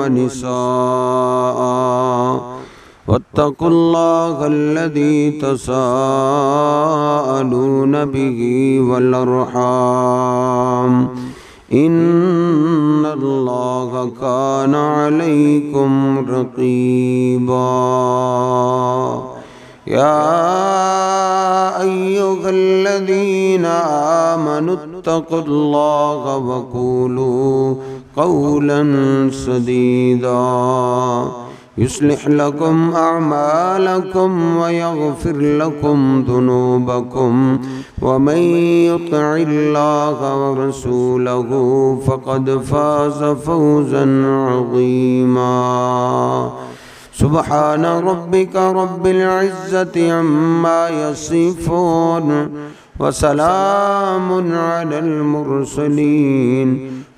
वनिसाअ वत्तकुल्लाहल्लज़ी तसाअलून बिही वल अर्हाम इन्नल्लाह कान अलैकुम रक़ीबा। या अय्युहल्लज़ीना आमनुत्तक़ुल्लाह वक़ूलू क़ौलन सदीदा युस्लिह लकुम अअमालकुम व यग़फिर लकुम दुनूबकुम व मन युतिइल्लाह व रसूलहु फ़क़द फ़ाज़ फ़ौज़न अज़ीमा। सुब्हान रब्बिका रब्बिल इज़्ज़ति अम्मा यसिफ़ून व सलामुन अलल मुरसलीन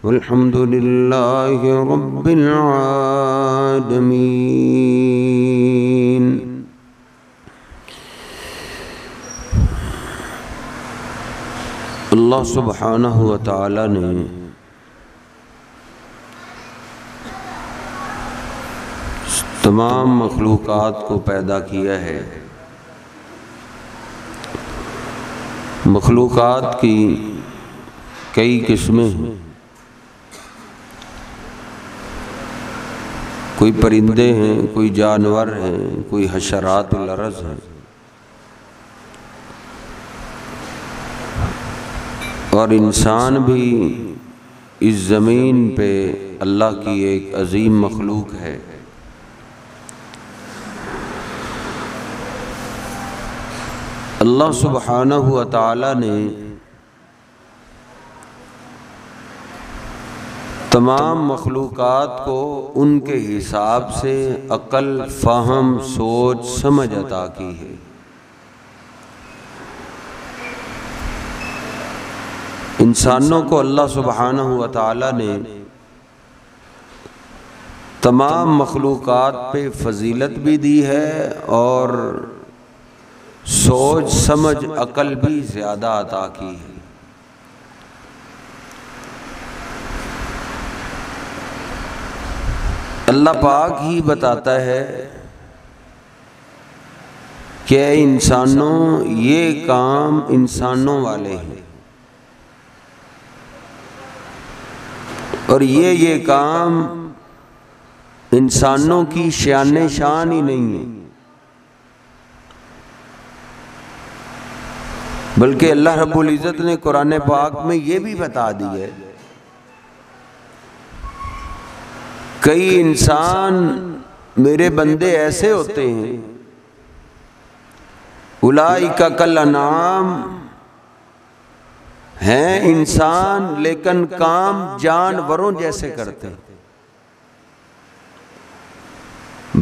वल्हम्दुलिल्लाहि रब्बिल आलमीन। अल्लाह सुब्हानहु व तआला ने तमाम मखलूक़ात को पैदा किया है। मखलूक़ात की कई किस्में हैं। कोई परिंदे हैं, कोई जानवर हैं, कोई हशरातुल अर्ज़ हैं। और इंसान भी इस ज़मीन पे अल्लाह की एक अज़ीम मखलूक है। अल्लाह सुब्हानहु व तआला ने तमाम मखलूक़ात को उनके हिसाब से अक़ल, फ़हम, सोच, समझ अता की है। इंसानों को अल्लाह सुब्हानहु व तआला ने तमाम मखलूक़ात पे फ़जीलत भी दी है और सोच समझ अक़ल भी ज़्यादा अता की है। अल्लाह पाक ही बताता है कि इंसानों ये काम इंसानों वाले हैं और ये काम इंसानों की शान शान ही नहीं है, बल्कि अल्लाह रब्बुल इज़्ज़त ने कुरान पाक में ये भी बता दी है कई इंसान मेरे बंदे ऐसे होते हैं उलाइका कल अनाम हैं इंसान लेकिन काम जानवरों जैसे करते हैं।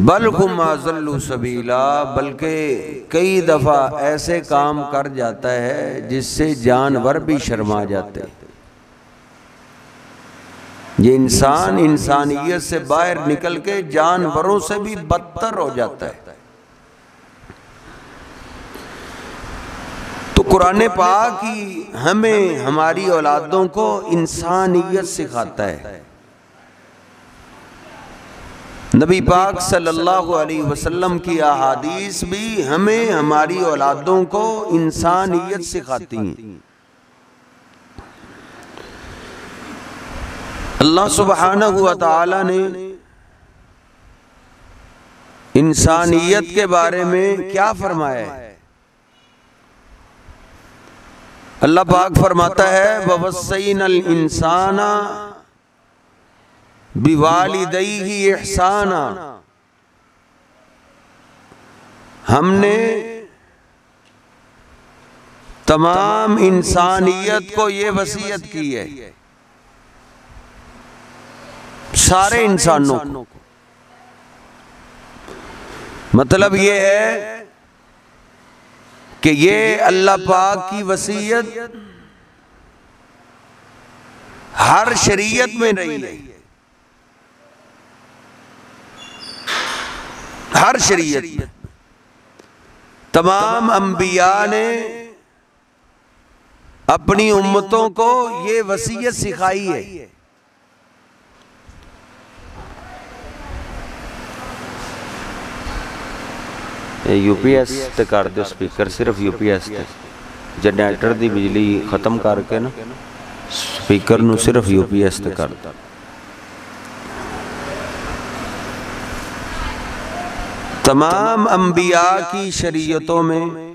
बल हुम अज़ल्लु सबीला, बल्कि कई दफ़ा ऐसे काम कर जाता है जिससे जानवर भी शर्मा जाते हैं। ये इंसान इंसानियत से बाहर निकल के जानवरों से भी बदतर हो जाता है। तो कुरान पाक ही हमें हमारी औलादों को इंसानियत सिखाता है। नबी पाक सल्लल्लाहु अलैहि वसल्लम की अहादीस भी हमें हमारी औलादों को इंसानियत सिखाती हैं। अल्लाह सुब्हानहु व तआला ने इंसानियत के बारे में क्या फरमाया है? अल्लाह पाक फरमाता है ववस्सैनल इंसाना बिवालिदैहि इहसाना, हमने तमाम इंसानियत को ये वसीयत की है, सारे इंसानों को। मतलब ये है कि ये अल्लाह पाक की वसीयत हर शरीयत में रही है, हर शरीयत में तमाम अंबिया ने अपनी उम्मतों को ये वसीयत सिखाई है यूपीएस ते कर दो स्पीकर, सिर्फ यूपीएस ते जनरेटर दी बिजली खत्म करके ना स्पीकर नू सिर्फ यूपीएस ते कर दो। तमाम अंबिया की शरीयतों में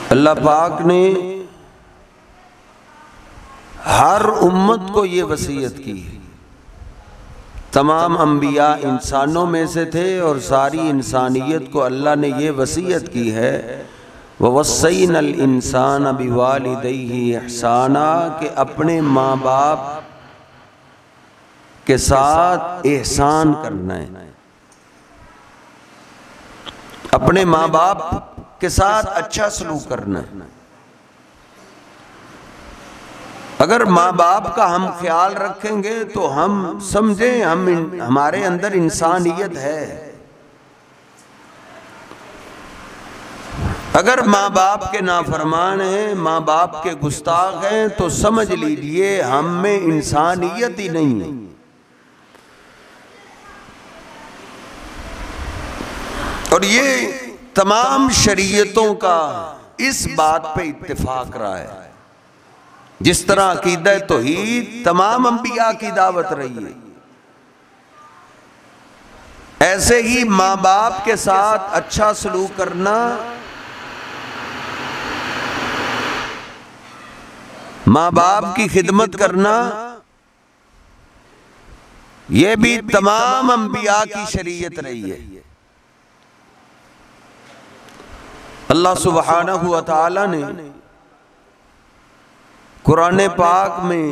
अल्लाह पाक ने हर उम्मत को ये वसीयत की है। तमाम अंबिया इंसानों में से थे और सारी इंसानियत को अल्लाह ने ये वसीयत की है, ववस्सैनल इंसान बिवालिदैहि इहसाना, कि अपने माँ बाप के साथ एहसान करना है, अपने माँ बाप के साथ अच्छा सलूक करना है। अगर माँ बाप का हम ख्याल रखेंगे तो हम समझें हमारे अंदर इंसानियत है। अगर माँ बाप के नाफरमान हैं, माँ बाप के गुस्ताख हैं, तो समझ लीजिए हम में इंसानियत ही नहीं है। और ये तमाम शरीयतों का इस बात पे इत्तेफाक रहा है। जिस तरह अकीदा तौहीद तमाम अंबिया की दावत रही है, ऐसे ही माँ बाप के साथ अच्छा सलूक करना, माँ बाप की खिदमत करना, यह भी तमाम अंबिया की शरीयत रही है। अल्लाह सुब्हानहू व तआला ने कुरान पाक में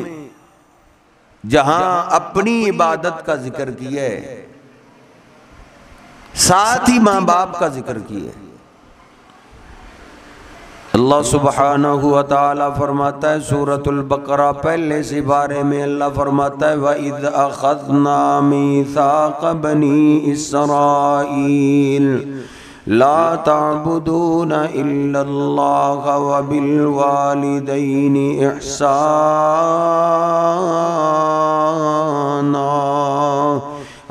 जहां अपनी इबादत का जिक्र किया है, साथ ही माँ बाप का जिक्र किया है। अल्लाह सुब्हानहू व तआला फरमाता है सूरतुल बकरा पहले से बारे में, अल्लाह फरमाता है वइज़ अख़ज़ना मीसाक़ बनी इसराईल ला ताबुदूना इल्लल्लाह व बिल वालिदैनि इहसाना।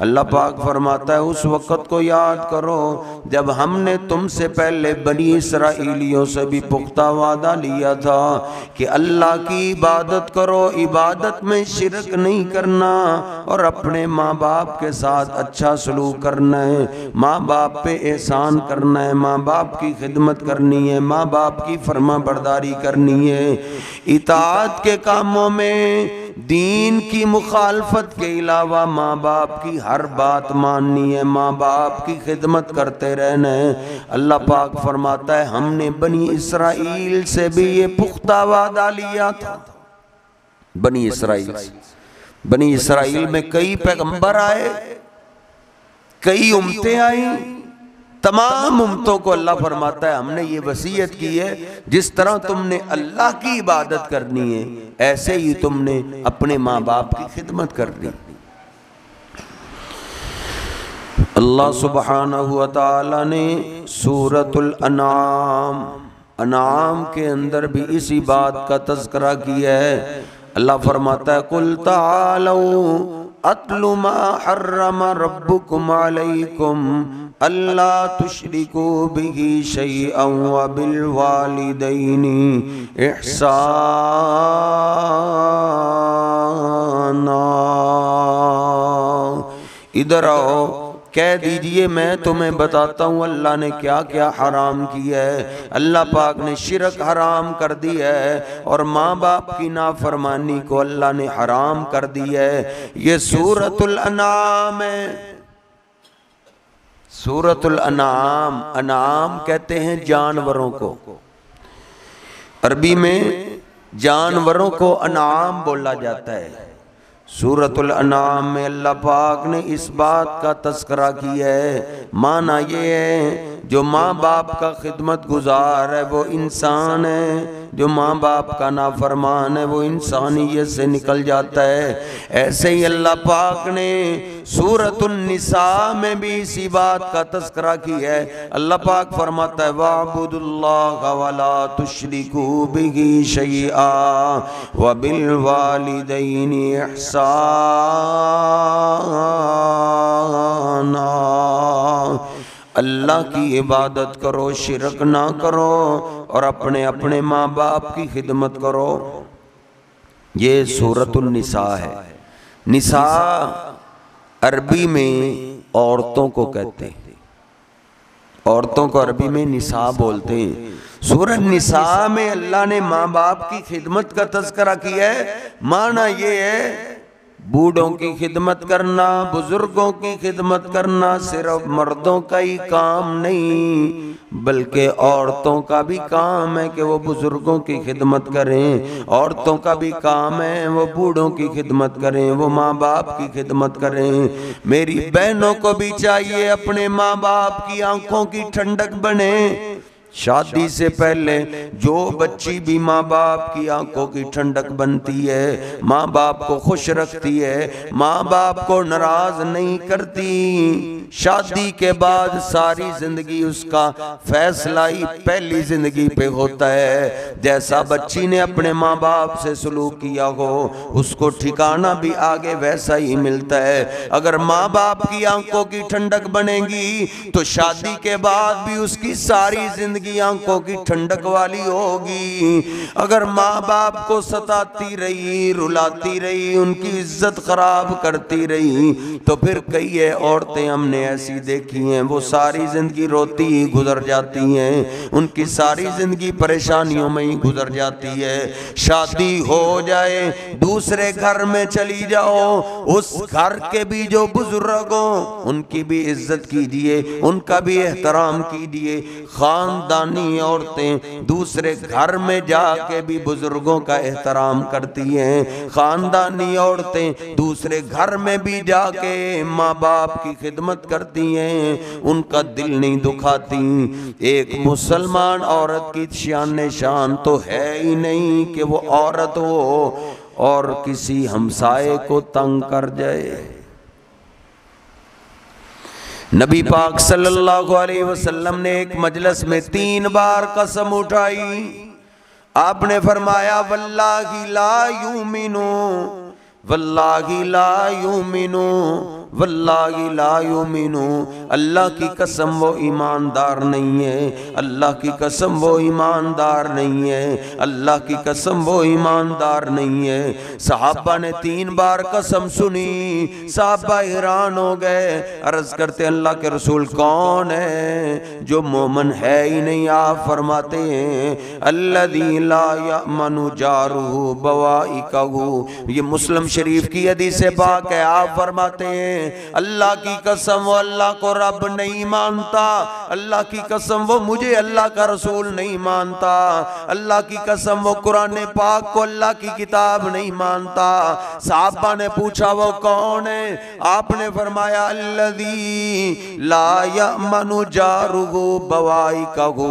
अल्लाह पाक फरमाता है उस वक़्त को याद करो जब हमने तुमसे पहले बनी इसराइलियों से भी पुख्ता वादा लिया था कि अल्लाह की इबादत करो, इबादत में शिरक नहीं करना, और अपने माँ बाप के साथ अच्छा सलूक करना है, माँ बाप पे एहसान करना है, माँ बाप की खिदमत करनी है, माँ बाप की फर्मा बरदारी करनी है। इताअत के कामों में दीन की मुखालफत के अलावा माँ बाप की हर बात माननी है, माँ बाप की खिदमत करते रहना है। अल्लाह पाक फरमाता है हमने बनी इसराइल से भी ये पुख्ता वादा लिया था। बनी इसराइल में कई पैगंबर आए, कई उम्मतें आई, तमाम उम्मतों को अल्लाह फरमाता है हमने ये वसीयत की है जिस तरह तुमने अल्लाह की इबादत करनी है ऐसे ही तुमने अपने माँ बाप की खिदमत करनी। अल्लाह सुब्हानहू व तआला ने सूरतुल अनाम के अंदर भी इसी बात का तज़किरा किया है। अल्लाह फरमाता है कुल तालौ अत्लु मा हर्रम रब्बुकुम अलैकुम अल्ला तुश्रिकू बिही शैअन व बिल वालिदैनि इहसाना। इधर आओ, कह दीजिए मैं तुम्हें बताता हूँ अल्लाह ने क्या क्या हराम किया है। अल्लाह पाक ने शिरक हराम कर दिया है और माँ बाप की नाफरमानी को अल्लाह ने हराम कर दिया है। ये सूरतुल अनाम है। सूरतुल अनाम, अनाम कहते हैं जानवरों को, अरबी में जानवरों को अनाम बोला जाता है। सूरतुल अनाम में अल्लाह पाक ने इस बात का तज़किरा किया है, माना ये है जो माँ बाप का खिदमत गुजार है वो इंसान है, जो माँ बाप का नाफरमान है वो इंसानियत से निकल जाता है। ऐसे ही अल्लाह पाक ने सूरतुन निसा में भी इसी बात का तज़किरा किया है। अल्लाह पाक फरमाता है वाबुदुल्लाह वला तुश्रिकू बिही शैआ व बिल वालिदैनि इहसाना। अल्लाह की इबादत करो, शिरक ना करो और अपने अपने माँ बाप की खिदमत करो। ये सूरतुन निसा है। निसा अरबी में औरतों को कहते हैं, औरतों को अरबी में निसा बोलते हैं। सूरत निसा में अल्लाह ने माँ बाप की खिदमत का तज़किरा किया है। माना ये है बूढ़ों की खिदमत करना, बुजुर्गों की खिदमत करना सिर्फ मर्दों का ही काम नहीं बल्कि औरतों का भी काम है कि वो बुजुर्गों की खिदमत करें। औरतों का भी काम है वो बूढ़ों की खिदमत करें, वो माँ बाप की खिदमत करें। मेरी बहनों को भी चाहिए अपने माँ बाप की आंखों की ठंडक बने। शादी से पहले जो बच्ची भी माँ बाप की आंखों की ठंडक बनती है, माँ बाप को खुश रखती है, माँ बाप को नाराज नहीं करती, शादी के बाद सारी जिंदगी उसका फैसला ही पहली जिंदगी पे होता है। जैसा बच्ची ने अपने माँ बाप से सलूक किया हो उसको ठिकाना भी आगे वैसा ही मिलता है। अगर माँ बाप की आंखों की ठंडक बनेगी तो शादी के बाद भी उसकी सारी जिंदगी आंखों की ठंडक वाली होगी। अगर माँ बाप को सताती रही, रुलाती रही, उनकी इज्जत खराब करती रही तो फिर कई औरतें हमने ऐसी देखी हैं वो सारी जिंदगी रोती ही गुजर जाती हैं, उनकी सारी जिंदगी परेशानियों में ही गुजर जाती है। शादी हो जाए, दूसरे घर में चली जाओ, उस घर के भी जो बुजुर्ग हो उनकी भी इज्जत कीजिए, उनका भी एहतराम कीजिए। खानदानी औरतें दूसरे घर में जाके भी बुजुर्गों का एहतराम करती हैं, खानदानी औरतें दूसरे घर में भी जाके माँ बाप की खिदमत करती हैं, उनका दिल नहीं दुखाती। एक मुसलमान औरत की शान शान तो है ही नहीं कि वो औरत हो और किसी हमसाये को तंग कर जाए। नबी पाक सल्लल्लाहु अलैहि वसल्लम ने एक मजलिस में 3 बार कसम उठाई। आपने फरमाया वल्लाही ला युमिनु, वल्लाही ला युमिनु, वल्लाही ला युमिनु। अल्लाह की कसम वो ईमानदार नहीं है, अल्लाह की कसम वो ईमानदार नहीं है, अल्लाह की कसम वो ईमानदार नहीं है। सहाबा ने 3 बार कसम सुनी, सहाबा हैरान हो गए, अर्ज करते अल्लाह के रसूल कौन है जो मोमन है ही नहीं? आप फरमाते हैं अल्लज़ी ला यअमनु जारुहु बवाइकहु। ये मुस्लिम शरीफ की हदीस से पाक है। आप फरमाते हैं अल्लाह की कसम वो अल्लाह को रब नहीं मानता, अल्लाह की कसम वो मुझे अल्लाह का रसूल नहीं मानता, अल्लाह की कसम वो कुरान पाक को अल्लाह की किताब नहीं मानता। साहबा ने पूछा वो कौन है? आपने फरमाया अल्लज़ी ला यअमनु जारुहु बवाइकहु,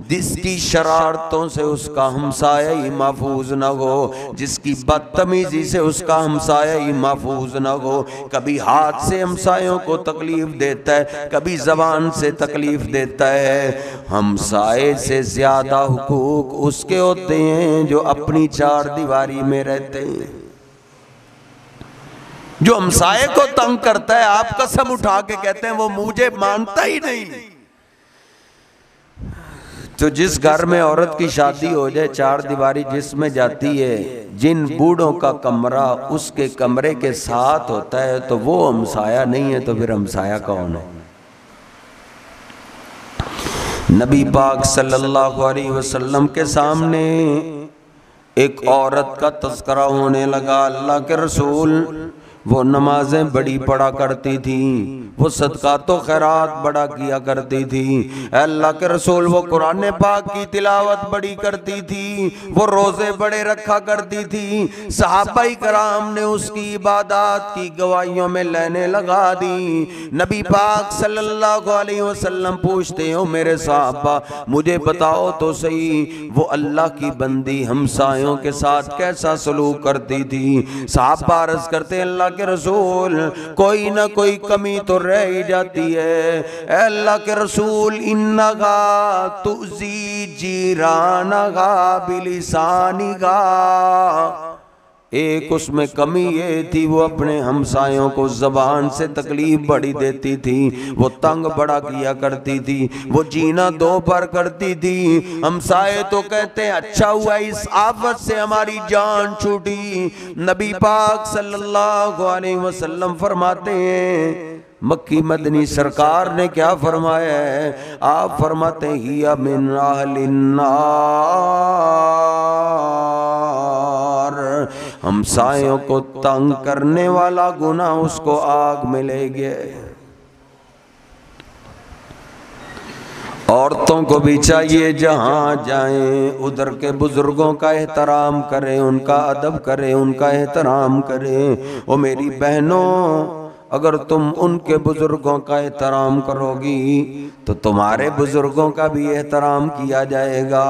जिसकी शरारतों से उसका हमसाया ही महफूज न हो, जिसकी बदतमीजी से उसका हमसाया ही महफूज न हो। कभी हाथ से हमसायों को तकलीफ देता है, कभी जबान से तकलीफ देता है। हमसाए से ज्यादा हुकूक उसके होते हैं जो अपनी 4 दीवारी में रहते हैं। जो हमसाए को तंग करता है आप कसम उठा के कहते हैं वो मुझे मानता ही नहीं। तो जिस घर में औरत की शादी हो जाए 4 दीवारी जिसमें जाती है, जिन बूढ़ों का कमरा उसके कमरे के साथ होता है तो वो हमसाया नहीं है, तो फिर हमसाया कौन है? नबी पाक सल्लल्लाहु अलैहि वसल्लम के सामने एक औरत का तज़किरा होने लगा। अल्लाह के रसूल वो नमाजें बड़ी पढ़ा करती थी, वो सदका तो खैरात बड़ा किया करती थी। अल्लाह के रसूल वो कुरान पाक की तिलावत बड़ी करती थी, वो रोजे बड़े रखा करती थी। सहाबाई कराम ने उसकी इबादत की गवाहियों में लेने लगा दी। नबी पाक सल्लल्लाहु अलैहि वसल्लम पूछते हो मेरे साहबा मुझे बताओ तो सही वो अल्लाह की बंदी हमसायों के साथ कैसा सलूक करती थी। साहबा अर्ज करते अल्लाह के रसूल कोई ना कोई कमी तो रह ही जाती है। अल्लाह के रसूल इन्नगा तुज़ी जीरानगा बिलिसानिगा, एक उसमें कमी ये थी वो अपने हमसायों को जबान से तकलीफ बड़ी देती थी, वो तंग बड़ा किया करती थी, वो जीना दो पर करती थी। हमसाए तो कहते हैं अच्छा हुआ इस आफत से हमारी जान छूटी। नबी पाक सल्लल्लाहु अलैहि वसल्लम फरमाते हैं मक्की मदनी सरकार ने क्या फरमाया है, आप फरमाते हैं हिया मिन अहलिन्नार, हमसायों को तंग करने वाला गुनाह उसको आग मिलेगी। औरतों को भी चाहिए जहाँ जाएं उधर के बुजुर्गों का एहतराम करें, उनका अदब करें, उनका एहतराम करें। ओ मेरी बहनों अगर तुम उनके बुजुर्गों का एहतराम करोगी तो तुम्हारे बुजुर्गों का भी एहतराम किया जाएगा।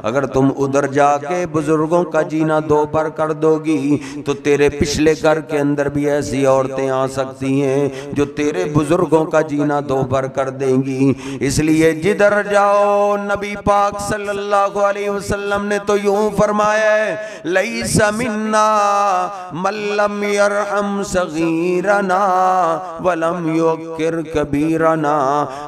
अगर तुम उधर जाके बुजुर्गों का जीना दो पर कर दोगी तो तेरे पिछले घर के अंदर भी ऐसी औरतें आ सकती हैं जो तेरे बुजुर्गों का जीना दो पर कर देंगी। इसलिए जिधर जाओ नबी पाक सल्लल्लाहु अलैहि वसल्लम ने तो यूं फरमाया है लैसा मिन्ना मल्लम यरहम सगीरना वलम युक्किर कबीरना।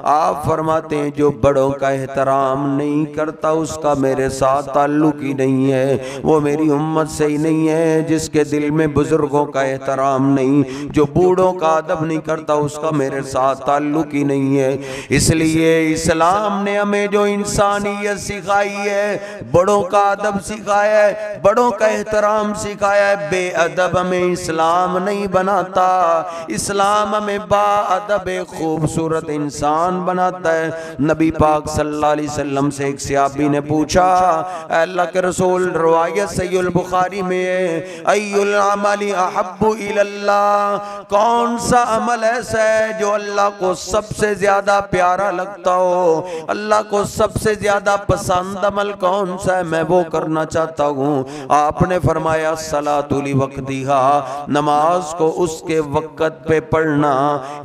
आप फरमाते हैं जो बड़ों का एहतराम नहीं करता उसका मेरे साथ ताल्लुक ही नहीं है, वो मेरी उम्मत से ही नहीं है। जिसके दिल में बुजुर्गों का एहतराम नहीं, जो बूढ़ों का अदब नहीं करता उसका मेरे साथ ताल्लुक ही नहीं है। इसलिए इस्लाम ने हमें जो इंसानियत सिखाई है, बड़ों का अदब सिखाया है, बड़ों का एहतराम सिखाया है, बेअदब हमें इस्लाम नहीं बनाता। इस्लाम हमें बाअदब खूबसूरत इंसान बनाता है। नबी पाक सल्लल्लाहु अलैहि वसल्लम से एक सहाबी ने पूछा अल्लाह के रसूल रवायत सहीह बुखारी में है अय्युल अमली अहब्बु इलल्लाह, कौन सा अमल ऐसा है जो अल्लाह को सबसे ज्यादा प्यारा लगता हो, अल्लाह को सबसे ज्यादा पसंद अमल कौन सा है, मैं वो करना चाहता हूँ। आपने फरमाया सलातु लिवक्तिहा, नमाज को उसके वक़्त पे पढ़ना,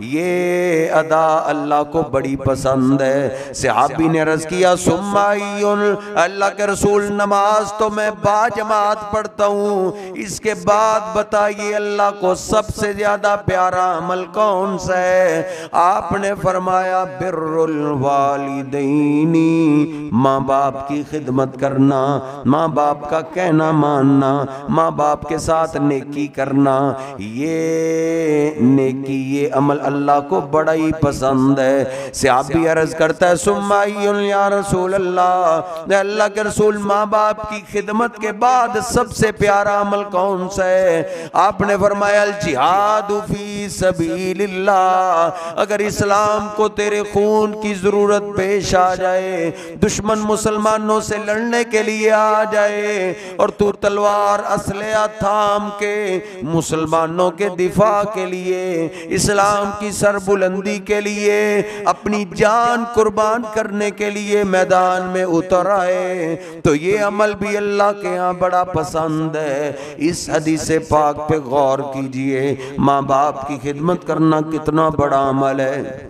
ये अदा अल्लाह को बड़ी पसंद है। सहाबी ने अर्ज़ किया सुम्मायुल, अल्लाह के रसूल नमाज तो मैं बाजमात पढ़ता हूँ, इसके बाद बताइए अल्लाह को सबसे ज्यादा प्यारा अमल कौन सा है। आपने फरमाया बिर्रुल वालिदैनी, माँ बाप की खिदमत करना, माँ बाप का कहना मानना, माँ बाप के साथ नेकी करना, ये नेकी ये अमल अल्लाह को बड़ा ही पसंद है। सहाबी अर्ज करता है सुम्मायुल या रसूल अल्लाह, अल्लाह के रसूल माँ बाप की खिदमत के बाद सबसे प्यारा अमल कौन सा है। आपने फरमाया जिहादु फी सबीलिल्लाह, अगर इस्लाम को तेरे खून की जरूरत पेश आ जाए, दुश्मन मुसलमानों से लड़ने के लिए आ जाए और तू तलवार असलहा थाम के मुसलमानों के दिफा के लिए, इस्लाम की सरबुलंदी के लिए, अपनी जान कुर्बान करने के लिए मैदान में उतर आए, तो ये अमल भी अल्लाह के यहाँ बड़ा पसंद है। इस हदीस पाक पे गौर कीजिए, माँ बाप की खिदमत करना कितना बड़ा अमल है।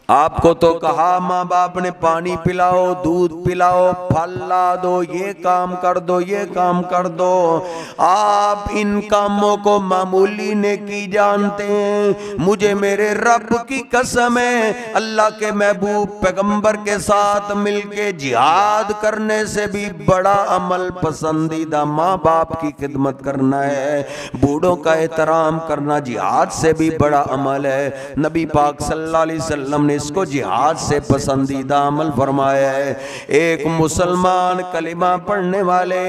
आपको तो कहा माँ बाप ने पानी पिलाओ, दूध पिलाओ, फल ला दो, ये काम कर दो, ये काम कर दो, आप इन कामों को मामूली नेकी जानते हैं। मुझे मेरे रब की कसम है, अल्लाह के महबूब पैगंबर के साथ मिलके जिहाद करने से भी बड़ा अमल पसंदीदा माँ बाप की खिदमत करना है। बूढ़ों का एहतराम करना जिहाद से भी बड़ा अमल है। नबी पाक सल्लल्लाहु अलैहि वसल्लम ने ने इसको जिहाद से पसंदीदा अमल फरमाया है। एक मुसलमान कलिमा पढ़ने वाले,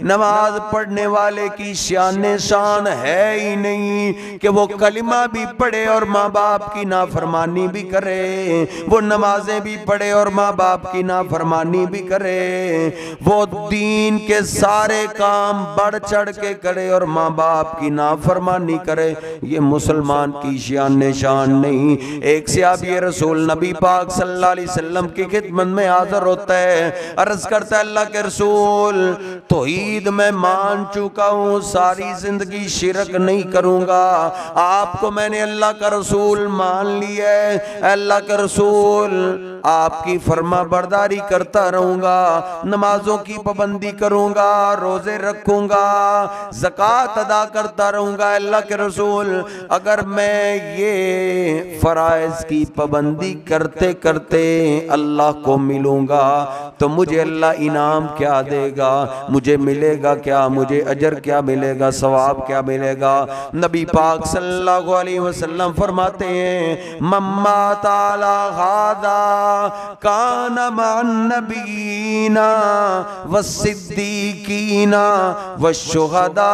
नमाज पढ़ने वाले की शान शान है ही नहीं कि वो कलिमा भी पढ़े और माँ बाप की नाफरमानी भी करे, वो नमाजें भी पढ़े और माँ बाप की नाफरमानी भी करे, वो दीन के सारे काम बढ़ चढ़ के करे और माँ बाप की नाफरमानी करे। ये मुसलमान की शान शान नहीं। एक सहाबी रसूल नबी पाक सल्लल्लाहु अलैहि वसल्लम की खिदमत में हाजिर होता है, अर्ज करता है अल्लाह के रसूल तौहीद मैं मान चुका हूँ, सारी जिंदगी शिरक नहीं करूंगा, आपको मैंने अल्लाह का रसूल मान लिया है, अल्लाह का रसूल आपकी फरमा बरदारी करता रहूंगा, नमाजों की पाबंदी करूंगा, रोजे रखूंगा, ज़कात अदा करता रहूंगा। अल्लाह के रसूल अगर मैं ये फराइज की पाबंदी करते करते अल्लाह को मिलूंगा तो मुझे अल्लाह इनाम क्या देगा, मुझे मिलेगा क्या, मुझे अजर क्या मिलेगा, सवाब क्या मिलेगा। नबी पाक सल्लल्लाहु अलैहि वसल्लम फरमाते हैं मम्मा ताला हादा काना मान नबीना वसिद्दीकीना वशुहदा।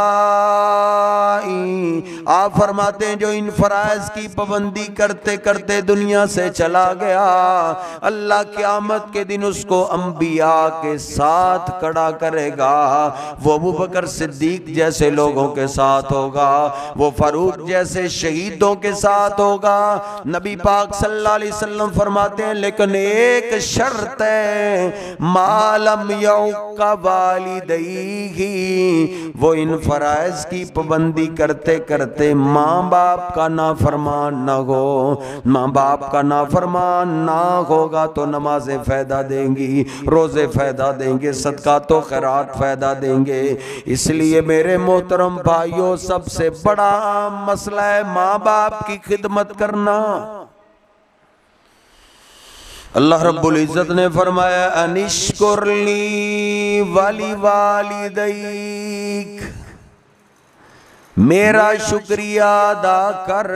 आप फरमाते हैं जो इन फराइज की पाबंदी करते करते दुनिया से चला गया, अल्लाह क़यामत के दिन उसको अंबिया के साथ खड़ा करेगा। वो अबू बकर सिद्दीक जैसे लोगों के साथ होगा, वो फारूक जैसे शहीदों के साथ होगा। नबी पाक सल्लल्लाहु अलैहि वसल्लम फरमाते हैं लेकिन एक शर्त है मालम यौका वालिदैही, वो इन फराइज की पाबंदी करते करते माँ बाप का नाफरमान ना हो। माँ बाप का नाफरमान ना होगा तो नमाजें फायदा देंगी, रोजे फायदा देंगे, सदका तो खैरात फायदा देंगे। इसलिए मेरे मोहतरम भाइयों सबसे बड़ा मसला है माँ बाप की खिदमत करना। अल्लाह रब्बुल इज्जत ने फरमाया अनिश्कुरली वाली वालिदैक, मेरा शुक्रिया अदा कर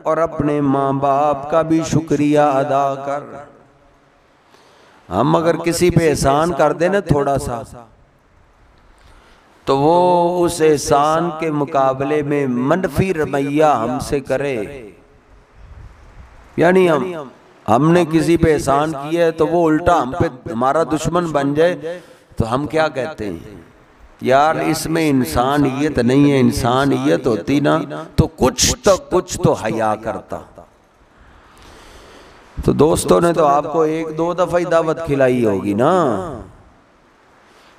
और अपने माँ बाप का भी शुक्रिया अदा कर। हम अगर किसी पे एहसान कर दे ना थोड़ा सा तो वो उस एहसान के मुकाबले में मनफी रवैया हमसे करे, यानी हमने किसी पे एहसान किया है तो वो उल्टा हम पे हमारा दुश्मन बन जाए तो हम क्या कहते हैं यार इसमें इंसानियत नहीं है, इंसानियत होती ना तो कुछ तो हया करता। तो दोस्तों ने तो आपको एक दो दफा ही दावत खिलाई होगी ना,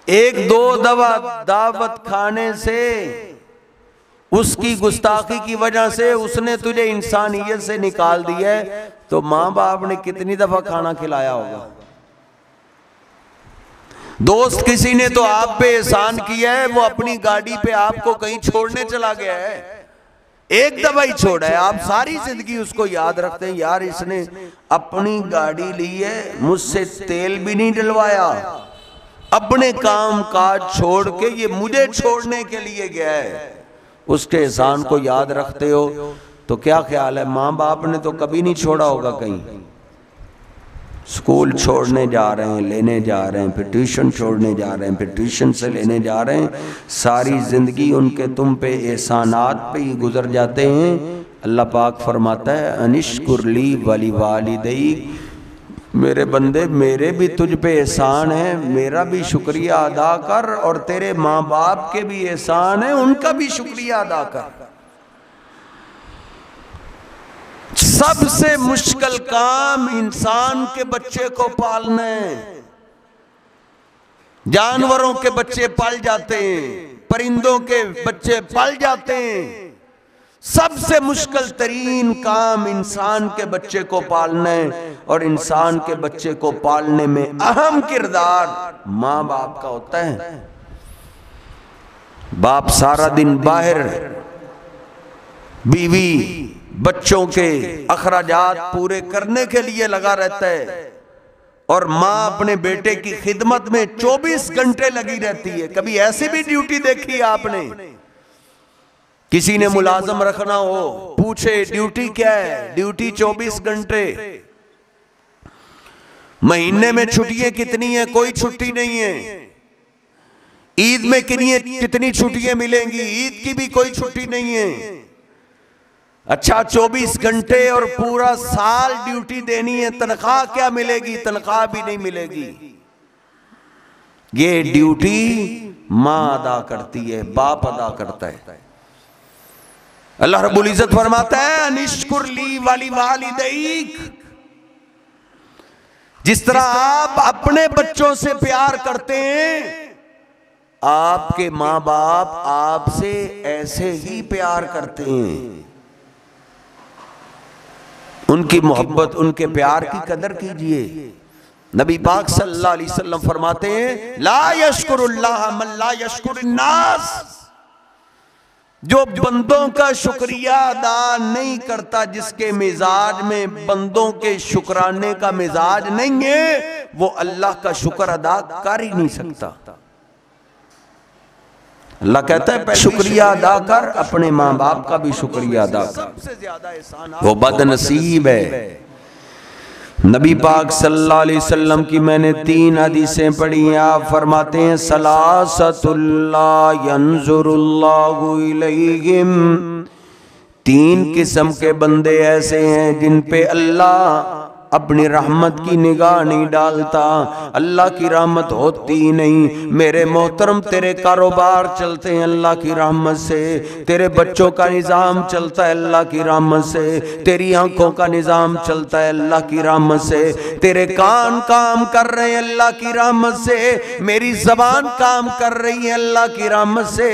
एक दो दफा दावत खाने से उसकी गुस्ताखी की वजह से उसने तुझे इंसानियत से निकाल दिया है, तो माँ बाप ने कितनी दफा खाना खिलाया होगा। दोस्त किसी ने तो आप पे एहसान किया है, वो अपनी गाड़ी पे आपको कहीं छोड़ने चला गया है, एक दफा ही छोड़ा है, आप सारी जिंदगी उसको याद रखते हैं यार इसने अपनी गाड़ी ली है, मुझसे तेल भी नहीं डलवाया, अपने काम काज छोड़ के ये मुझे छोड़ने के लिए गया है। उसके एहसान को याद रखते हो तो क्या ख्याल है माँ बाप ने तो कभी नहीं छोड़ा होगा, कहीं स्कूल छोड़ने जा रहे हैं, लेने जा रहे हैं, फिर ट्यूशन छोड़ने जा रहे हैं, फिर ट्यूशन से लेने जा रहे हैं, सारी जिंदगी उनके तुम पे एहसानात पे ही गुजर जाते हैं। अल्लाह पाक फरमाता है अनिश्कुरली वली वालिदैक, मेरे बंदे मेरे भी तुझ पे एहसान है, मेरा भी शुक्रिया अदा कर और तेरे माँ बाप के भी एहसान है, उनका भी शुक्रिया अदा कर। सबसे मुश्किल काम इंसान के बच्चे को पालना है। जानवरों के बच्चे पल जाते हैं, परिंदों के बच्चे पल जाते हैं, सबसे मुश्किल तरीन काम इंसान के बच्चे को पालना है। और इंसान के बच्चे को पालने में अहम किरदार माँ बाप का होता है। बाप सारा दिन बाहर बीवी बच्चों के अखराजात पूरे करने के लिए लगा रहता है और माँ अपने बेटे की खिदमत में 24 घंटे लगी रहती है। कभी ऐसी भी ड्यूटी देखी आपने? किसी ने मुलाजम रखना हो, पूछे ड्यूटी क्या है, ड्यूटी 24 घंटे, महीने में छुट्टियां कितनी है? कोई छुट्टी नहीं है। ईद में कितनी छुट्टियां मिलेंगी? ईद की भी कोई छुट्टी नहीं है। अच्छा 24 घंटे और पूरा साल ड्यूटी देनी है, तनख्वाह क्या मिलेगी? तनख्वाह भी नहीं मिलेगी। ये ड्यूटी मां अदा करती है, बाप अदा करता है। अल्लाह रब्बुल इज्जत फरमाता है अनिश्कुर ली वाली वालिदैक, जिस तरह आप अपने बच्चों से प्यार करते हैं, आपके मां बाप आपसे ऐसे ही प्यार करते हैं। उनकी मोहब्बत, उनके प्यार की कदर कीजिए। नबी पाक सल्लल्लाहु अलैहि वसल्लम फरमाते हैं ला यशकुरुल्लाह मन ला यशकुरुन्नास, जो बंदों का शुक्रिया अदा नहीं करता, जिसके मिजाज में बंदों के शुक्राने का मिजाज नहीं है, वो अल्लाह का शुक्र अदा कर ही नहीं सकता। अल्लाह कहता है शुक्रिया अदा कर, अपने माँ बाप का भी शुक्रिया अदा कर, सबसे ज्यादा एहसान वो बदनसीब है। नबी पाक सल्लल्लाहु अलैहि वसल्लम की मैंने 3 हदीसें पढ़ी हैं। आप फरमाते हैं सलासतुल्ला यंजुरुल्लाहु इलैहिम, 3 किस्म के बंदे ऐसे हैं जिन पे अल्लाह अपनी रहमत की निगाह नहीं डालता, अल्लाह की रहमत होती नहीं। मेरे मोहतरम, तेरे कारोबार चलते हैं अल्लाह की रहमत से, तेरे बच्चों का निज़ाम चलता है अल्लाह की रहमत से, तेरी आंखों का निज़ाम चलता है अल्लाह की रहमत से, तेरे कान काम कर रहे हैं अल्लाह की रहमत से, मेरी ज़बान काम कर रही है अल्लाह की रहमत से,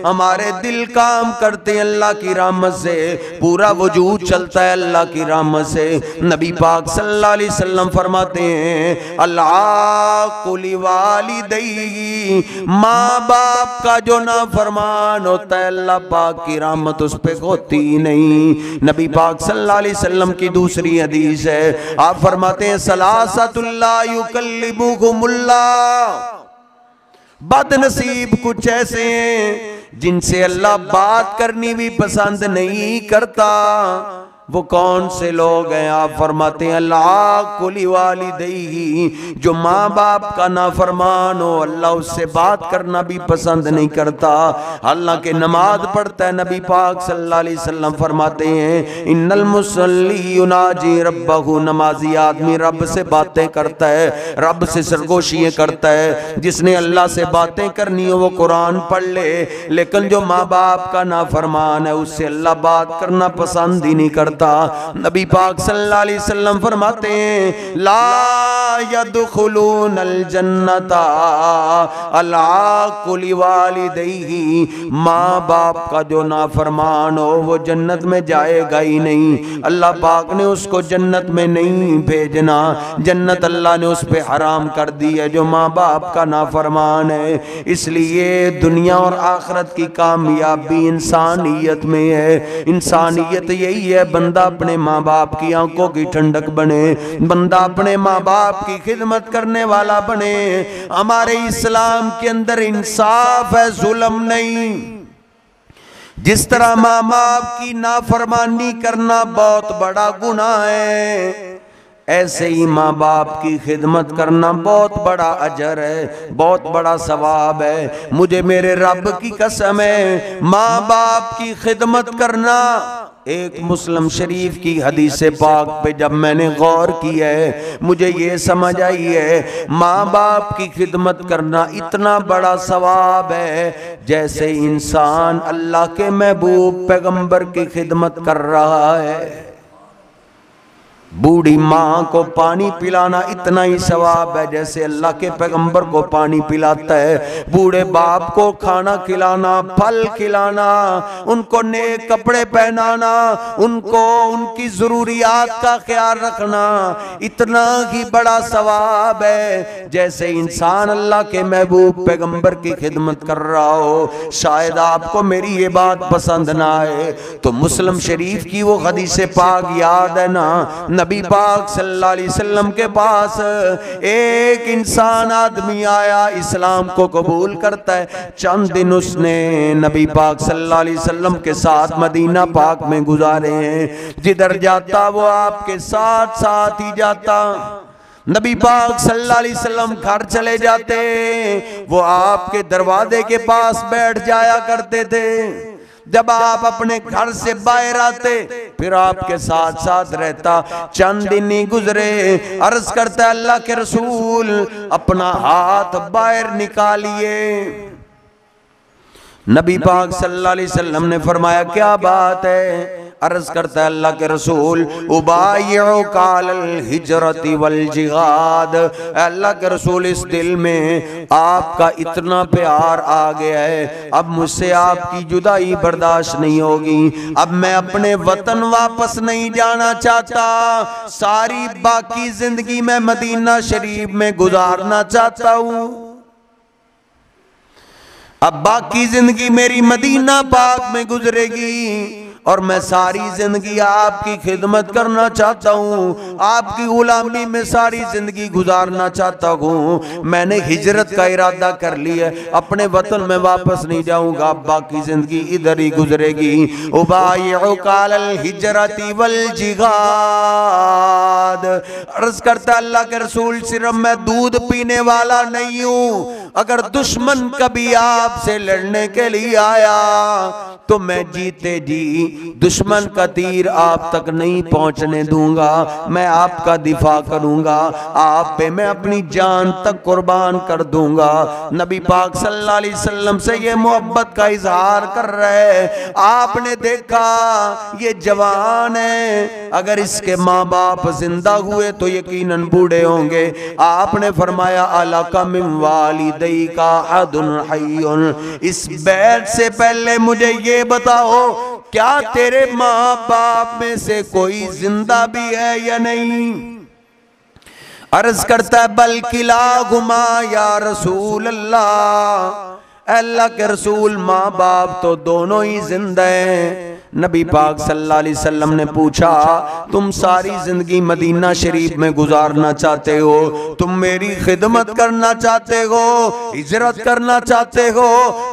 हमारे दिल काम करते हैं अल्लाह की रहमत से, पूरा वजूद चलता है अल्लाह की रहमत से। नबी पाक सल्लल्लाहु अलैहि वसल्लम फरमाते हैं अल्लाकुली वालिदैहि, माँ बाप का जो नाफरमान होता है अल्लाह पाक की रहमत उस पे होती नहीं। नबी पाक सल्लल्लाहु अलैहि वसल्लम की दूसरी हदीस है, आप फरमाते हैं सलासतुल्ला युकल्लिबुहुमुल्लाह, बदनसीब कुछ ऐसे हैं जिनसे अल्लाह बात करनी भी पसंद नहीं करता। वो कौन से लोग हैं? आप फरमाते हैं अल्लाह कुली वालिदैहि, जो माँ बाप का नाफरमान हो अल्लाह उससे बात करना भी पसंद नहीं करता, हालांकि नमाज पढ़ता है। नबी पाक सल्लल्लाहु अलैहि वसल्लम फरमाते हैं इन्नल मुसल्ली युनाजी रब्बहु, नमाजी आदमी रब से बातें करता है, रब से सरगोशियां करता है। जिसने अल्लाह से बातें करनी हो वो कुरान पढ़ ले, लेकिन जो माँ बाप का नाफरमान है उससे अल्लाह बात करना पसंद ही नहीं करता। नबी पाक सल्लल्लाहु अलैहि वसल्लम फरमाते हैं ला यदखुलूनल जन्नता अला कुली वालिदैहि, माँ बाप का जो नाफरमान हो वो जन्नत में जाएगा ही नहीं। अल्लाह पाक ने उसको जन्नत में नहीं भेजना, जन्नत अल्लाह ने उस पे हराम कर दी है जो माँ बाप का नाफरमान है। इसलिए दुनिया और आखिरत की कामयाबी इंसानियत में है। इंसानियत यही है बंदा अपने माँ बाप की आंखों की ठंडक बने, बंदा अपने माँ बाप की खिदमत करने वाला बने। हमारे इस्लाम के अंदर इंसाफ है, जुल्म नहीं। जिस तरह माँ बाप की नाफरमानी करना बहुत बड़ा गुनाह है, ऐसे ही माँ बाप की खिदमत करना बहुत बड़ा अजर है, बहुत बड़ा सवाब है। मुझे मेरे रब की कसम है, माँ बाप की खिदमत करना, एक मुस्लिम शरीफ की हदीस पाक पे जब मैंने गौर किया है मुझे ये समझ आई है माँ बाप की खिदमत करना इतना बड़ा सवाब है जैसे इंसान अल्लाह के महबूब पैगंबर की खिदमत कर रहा है। बूढ़ी माँ को पानी पिलाना इतना ही सवाब है जैसे अल्लाह के पैगंबर को पानी पिलाता है। बूढ़े बाप को खाना खिलाना, फल खिलाना, उनको नेक कपड़े पहनाना, उनको उनकी जरूरियात का ख्याल रखना इतना ही बड़ा सवाब है जैसे इंसान अल्लाह के महबूब पैगंबर की खिदमत कर रहा हो। शायद आपको मेरी ये बात पसंद ना आए तो मुस्लिम शरीफ की वो हदीस पाक याद है ना, नबी पाक सल्लल्लाहु अलैहि वसल्लम के पास एक इंसान आदमी आया, इस्लाम को कबूल करता है। चंद दिन उसने नबी पाक सल्लल्लाहु अलैहि वसल्लम के साथ मदीना पाक में गुजारे हैं। जिधर जाता वो आपके साथ साथ ही जाता। नबी पाक सल्लल्लाहु अलैहि वसल्लम घर चले जाते, वो आपके दरवाजे के पास बैठ जाया करते थे। जब आप अपने घर से बाहर आते फिर आपके साथ साथ रहता। चंद दिन ही गुजरे, अर्ज करता अल्लाह के रसूल अपना हाथ बाहर निकालिए। नबी पाक सल्लल्लाहु अलैहि वसल्लम ने फरमाया क्या बात है? अर्ज करता है अल्लाह के रसूल उबाय्युका अलल हिजरति वल जिहाद। अल्लाह के रसूल इस दिल में आपका इतना प्यार आ गया है, अब मुझसे आपकी जुदाई बर्दाश्त नहीं होगी। अब मैं अपने वतन वापस नहीं जाना चाहता, सारी बाकी जिंदगी मैं मदीना शरीफ में गुजारना चाहता हूँ। अब बाकी जिंदगी मेरी मदीना पाक में गुजरेगी और मैं सारी जिंदगी आपकी खिदमत करना चाहता हूँ, आपकी गुलामी में सारी जिंदगी गुजारना चाहता हूँ। मैंने हिजरत का इरादा कर लिया, अपने वतन में वापस नहीं जाऊंगा, बाकी जिंदगी इधर ही गुजरेगी। उबाय्युका अलल हिजरति वल जिहाद। अर्ज करता अल्लाह के रसूल सिर्फ मैं दूध पीने वाला नहीं हूँ, अगर दुश्मन कभी आपसे लड़ने के लिए आया तो मैं जीते जी दुश्मन का तीर आप तक नहीं पहुंचने दूंगा, मैं आपका दिफा करूंगा, आप पे मैं अपनी जान तक कुर्बान कर दूंगा। नबी पाक सल्लल्लाहु अलैहि वसल्लम से ये मोहब्बत का इजहार कर रहे। आपने देखा ये जवान है, अगर इसके माँ बाप जिंदा हुए तो यकीनन बूढ़े होंगे। आपने फरमाया अलाका मिन वालिदैका अहदुन हय्युन। इस बैत से पहले मुझे ये बताओ क्या तेरे माँ बाप में से कोई जिंदा भी है या नहीं? अर्ज करता है बल्कि लाहुमा या रसूल अल्लाह। अल्लाह के रसूल माँ बाप तो दोनों ही जिंदा हैं। नबी पाक सल्लल्लाहु अलैहि वसल्लम ने पूछा तुम सारी जिंदगी मदीना शरीफ में गुजारना चाहते हो, तुम मेरी खिदमत करना चाहते हो, हिजरत करना चाहते हो,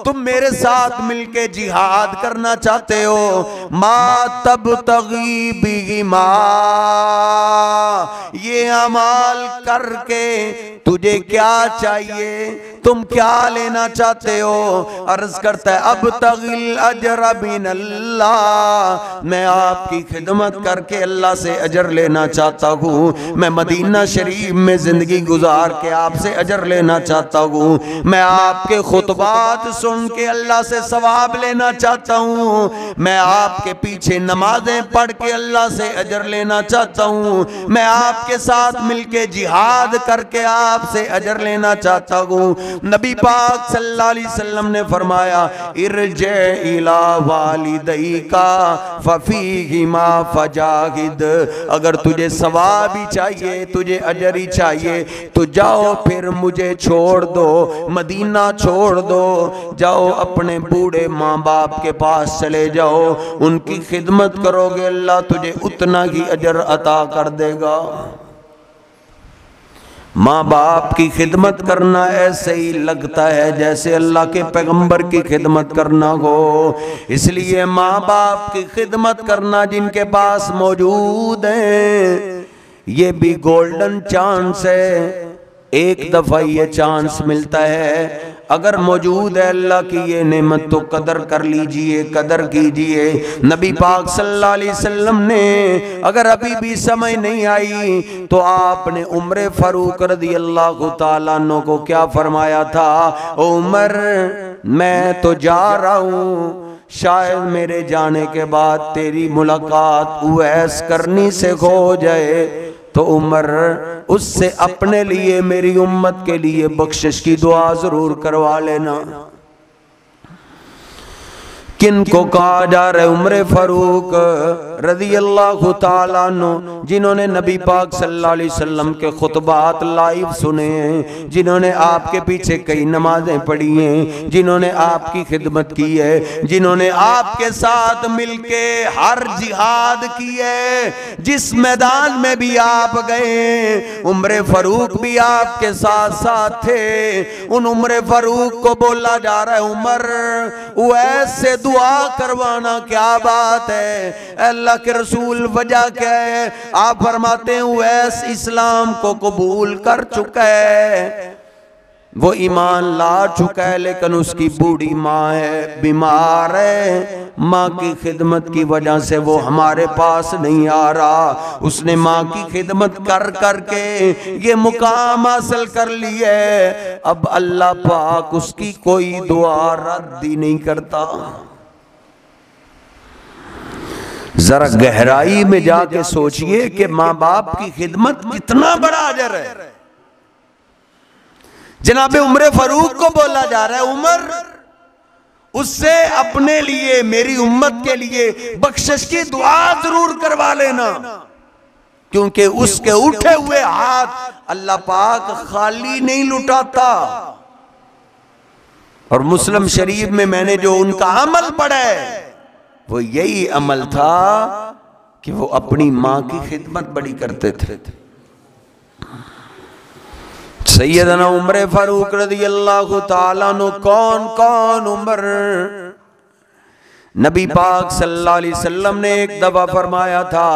तुम मेरे साथ मिलके जिहाद करना चाहते हो, मा तब तगी बिही मा, ये अमाल करके तुझे क्या चाहिए, तुम क्या लेना चाहते हो? अर्ज करता है अब तगिल अजर बिन अल्लाह, मैं आपकी खिदमत करके अल्लाह से अजर लेना चाहता हूँ। मैं मदीना शरीफ में जिंदगी गुजार के आपसे अजर लेना चाहता हूँ। मैं आपके खुतबात सुन के अल्लाह से सवाब लेना चाहता हूँ। मैं आपके पीछे नमाजें पढ़ के अल्लाह से अजर लेना चाहता हूँ। मैं आपके साथ मिलके जिहाद करके आपसे अजर लेना चाहता हूँ। नबी पाक सल्लल्लाहु अलैहि वसल्लम ने फरमाया इरजे इला वालिदैका फफीहिमा फजाहिद। अगर तुझे सवाब ही चाहिए, तुझे अजर ही चाहिए तो जाओ फिर मुझे छोड़ दो, मदीना छोड़ दो, जाओ अपने बूढ़े माँ बाप के पास चले जाओ, उनकी खिदमत करोगे अल्लाह तुझे उतना ही अजर अता कर देगा। माँ बाप की खिदमत करना ऐसे ही लगता है जैसे अल्लाह के पैगंबर की खिदमत करना हो। इसलिए माँ बाप की खिदमत करना जिनके पास मौजूद है ये भी गोल्डन चांस है। एक दफा ये चांस मिलता है, अगर मौजूद है अल्लाह की ये नेमत तो कदर कर लीजिए, कदर कीजिए। नबी पाक सल्लल्लाहु अलैहि वसल्लम ने अगर अभी भी समझ नहीं आई तो आपने उम्र फारूक रज़ियल्लाहु ताला अन्हु को क्या फरमाया था, उमर मैं तो जा रहा हूँ, शायद मेरे जाने के बाद तेरी मुलाकात उवैस करनी से हो जाए तो उमर उससे अपने लिए मेरी उम्मत के लिए बख्शिश की दुआ जरूर करवा लेना। किन को कहा जा रहा है? उमर फारूक रज़ियल्लाहु ताला अन्हु, जिन्होंने नबी पाक सल्लल्लाहु अलैहि वसल्लम के खुतबात लाइव सुने हैं, जिन्होंने आपके पीछे कई नमाजें पढ़ी हैं, जिन्होंने आपकी खिदमत की है, जिन्होंने आपके साथ मिलके हर जिहाद की है, जिस मैदान में भी आप गए उमर फारूक भी आपके साथ साथ थे। उन उमर फारूक को बोला जा रहा है उमर ऐसे दुआ करवाना क्या बात है? अल्लाह के रसूल वजह क्या है? आप फरमाते हैं उवैस इस्लाम को कबूल कर चुका है, वो ईमान ला चुका है, लेकिन उसकी बूढ़ी माँ है, बीमार है, माँ की खिदमत की वजह से वो हमारे पास नहीं आ रहा। उसने माँ की खिदमत कर करके ये मुकाम हासिल कर लिया है, अब अल्लाह पाक उसकी कोई दुआ रद्द ही नहीं करता। जरा गहराई में जाके सोचिए कि माँ बाप की खिदमत कितना बड़ा अजर है। जनाबे उमर फारूक को बोला जा रहा है, उमर उससे अपने लिए, मेरी उम्मत के लिए बख्शिश की दुआ जरूर करवा लेना, क्योंकि उसके उठे हुए हाथ अल्लाह पाक खाली नहीं लुटाता। और मुस्लिम शरीफ में मैंने जो उनका अमल पढ़ा है वो यही अमल था कि वो अपनी मां की खिदमत बड़ी करते थे। सैयदना उमर फारूक रज़ियल्लाहु ताला अन्हु कौन कौन उमर, नबी पाक सल्लल्लाहु अलैहि वसल्लम ने एक दफा फरमाया था,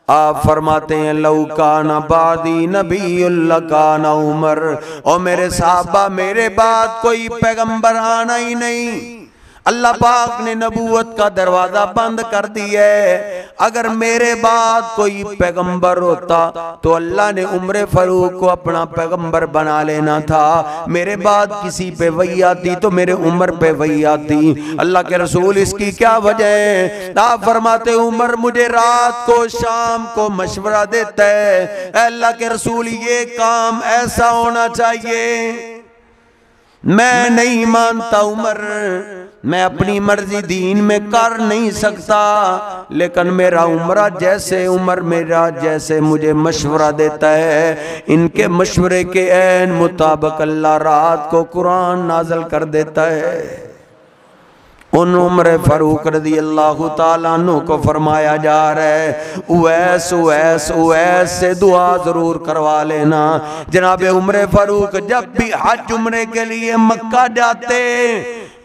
आप फरमाते हैं लौ काना बादी नबीयुल काना उमर, और मेरे साहबा मेरे बाद कोई पैगंबर आना ही नहीं। अल्लाह पाक ने नबूवत का दरवाजा बंद कर दिया है। अगर मेरे बाद कोई पैगंबर होता तो अल्लाह ने उमर फारूक को अपना पैगंबर बना लेना था। मेरे बाद किसी पे वही आती तो मेरे उमर पे वही आती। अल्लाह के रसूल इसकी क्या वजह है? आप फरमाते उमर मुझे रात को शाम को मशवरा देता है, अल्लाह के रसूल ये काम ऐसा होना चाहिए। मैं नहीं मानता उमर, मैं अपनी मर्जी दीन में कर नहीं सकता, लेकिन मेरा उमर मेरा जैसे मुझे मशवरा देता है, इनके मशवरे के ऐन मुताबिक अल्लाह रात को कुरान नाज़िल कर देता है। उन उमर फारूक रज़ियल्लाहु ताला अन्हु को फरमाया जा रहा है उवैस उवैस उवैस से दुआ जरूर करवा लेना। जनाब उमर फारूक जब भी हज उम्रे के लिए मक्का जाते